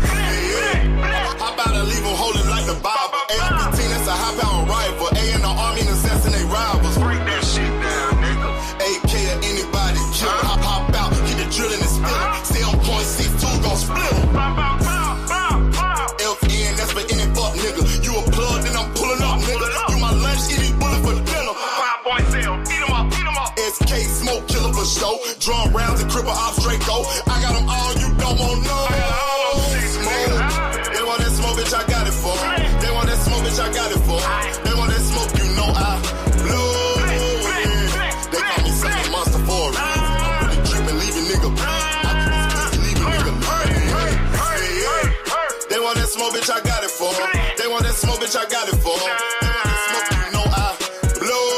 [SPEAKER 5] How about I leave them holding like the Bible? AR-15, that's a high-power rifle. A in the army and assassinate rivals. Break that shit down, nigga. AK to anybody, kill it. Hop out, keep it drilling and spilling. Stay on point, 6-2, gon' split em. LFN, that's for any fuck, nigga. You a plug, then I'm pulling up, nigga. You my lunch, eat these bullets for dinner. 5 boys sell, eat them up, eat them up. SK, smoke killer for show. Drum rounds and cripple ops, Draco. I got them all, you don't want no. They want that smoke, bitch, I got it for 'em. They want that smoke, bitch, I got it for 'em. They want that smoke, you know I blow it. They call me Sunny Monster for a reason. I'm really dripping, leave a nigga bleeding. I get this pussy, leave a nigga bleeding. They want that smoke, bitch, I got it for 'em. They want that smoke, bitch, I got it for 'em. They want that smoke, you know I blow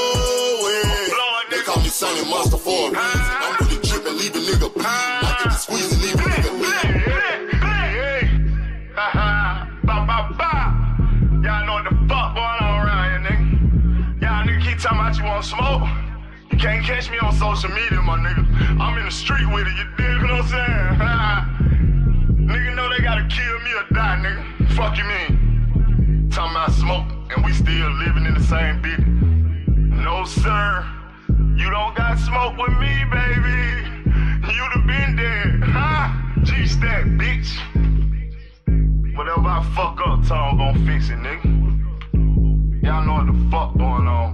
[SPEAKER 5] it. They call me Sunny Monster for a reason. I'm really dripping, leave a nigga bleeding. I get to squeeze and leave a nigga bleeding.
[SPEAKER 6] Y'all know what the fuck going on around here, nigga. Y'all nigga keep talking about you want smoke. You can't catch me on social media, my nigga. I'm in the street with it, you dig what I'm saying? Nigga know they gotta kill me or die, nigga. Fuck you mean? Talking about smoke and we still living in the same bitch. No sir, you don't got smoke with me, baby. You'd have been dead, huh? G-Stack, bitch. Whatever I fuck up, Tom gon' fix it, nigga. Y'all know what the fuck going on.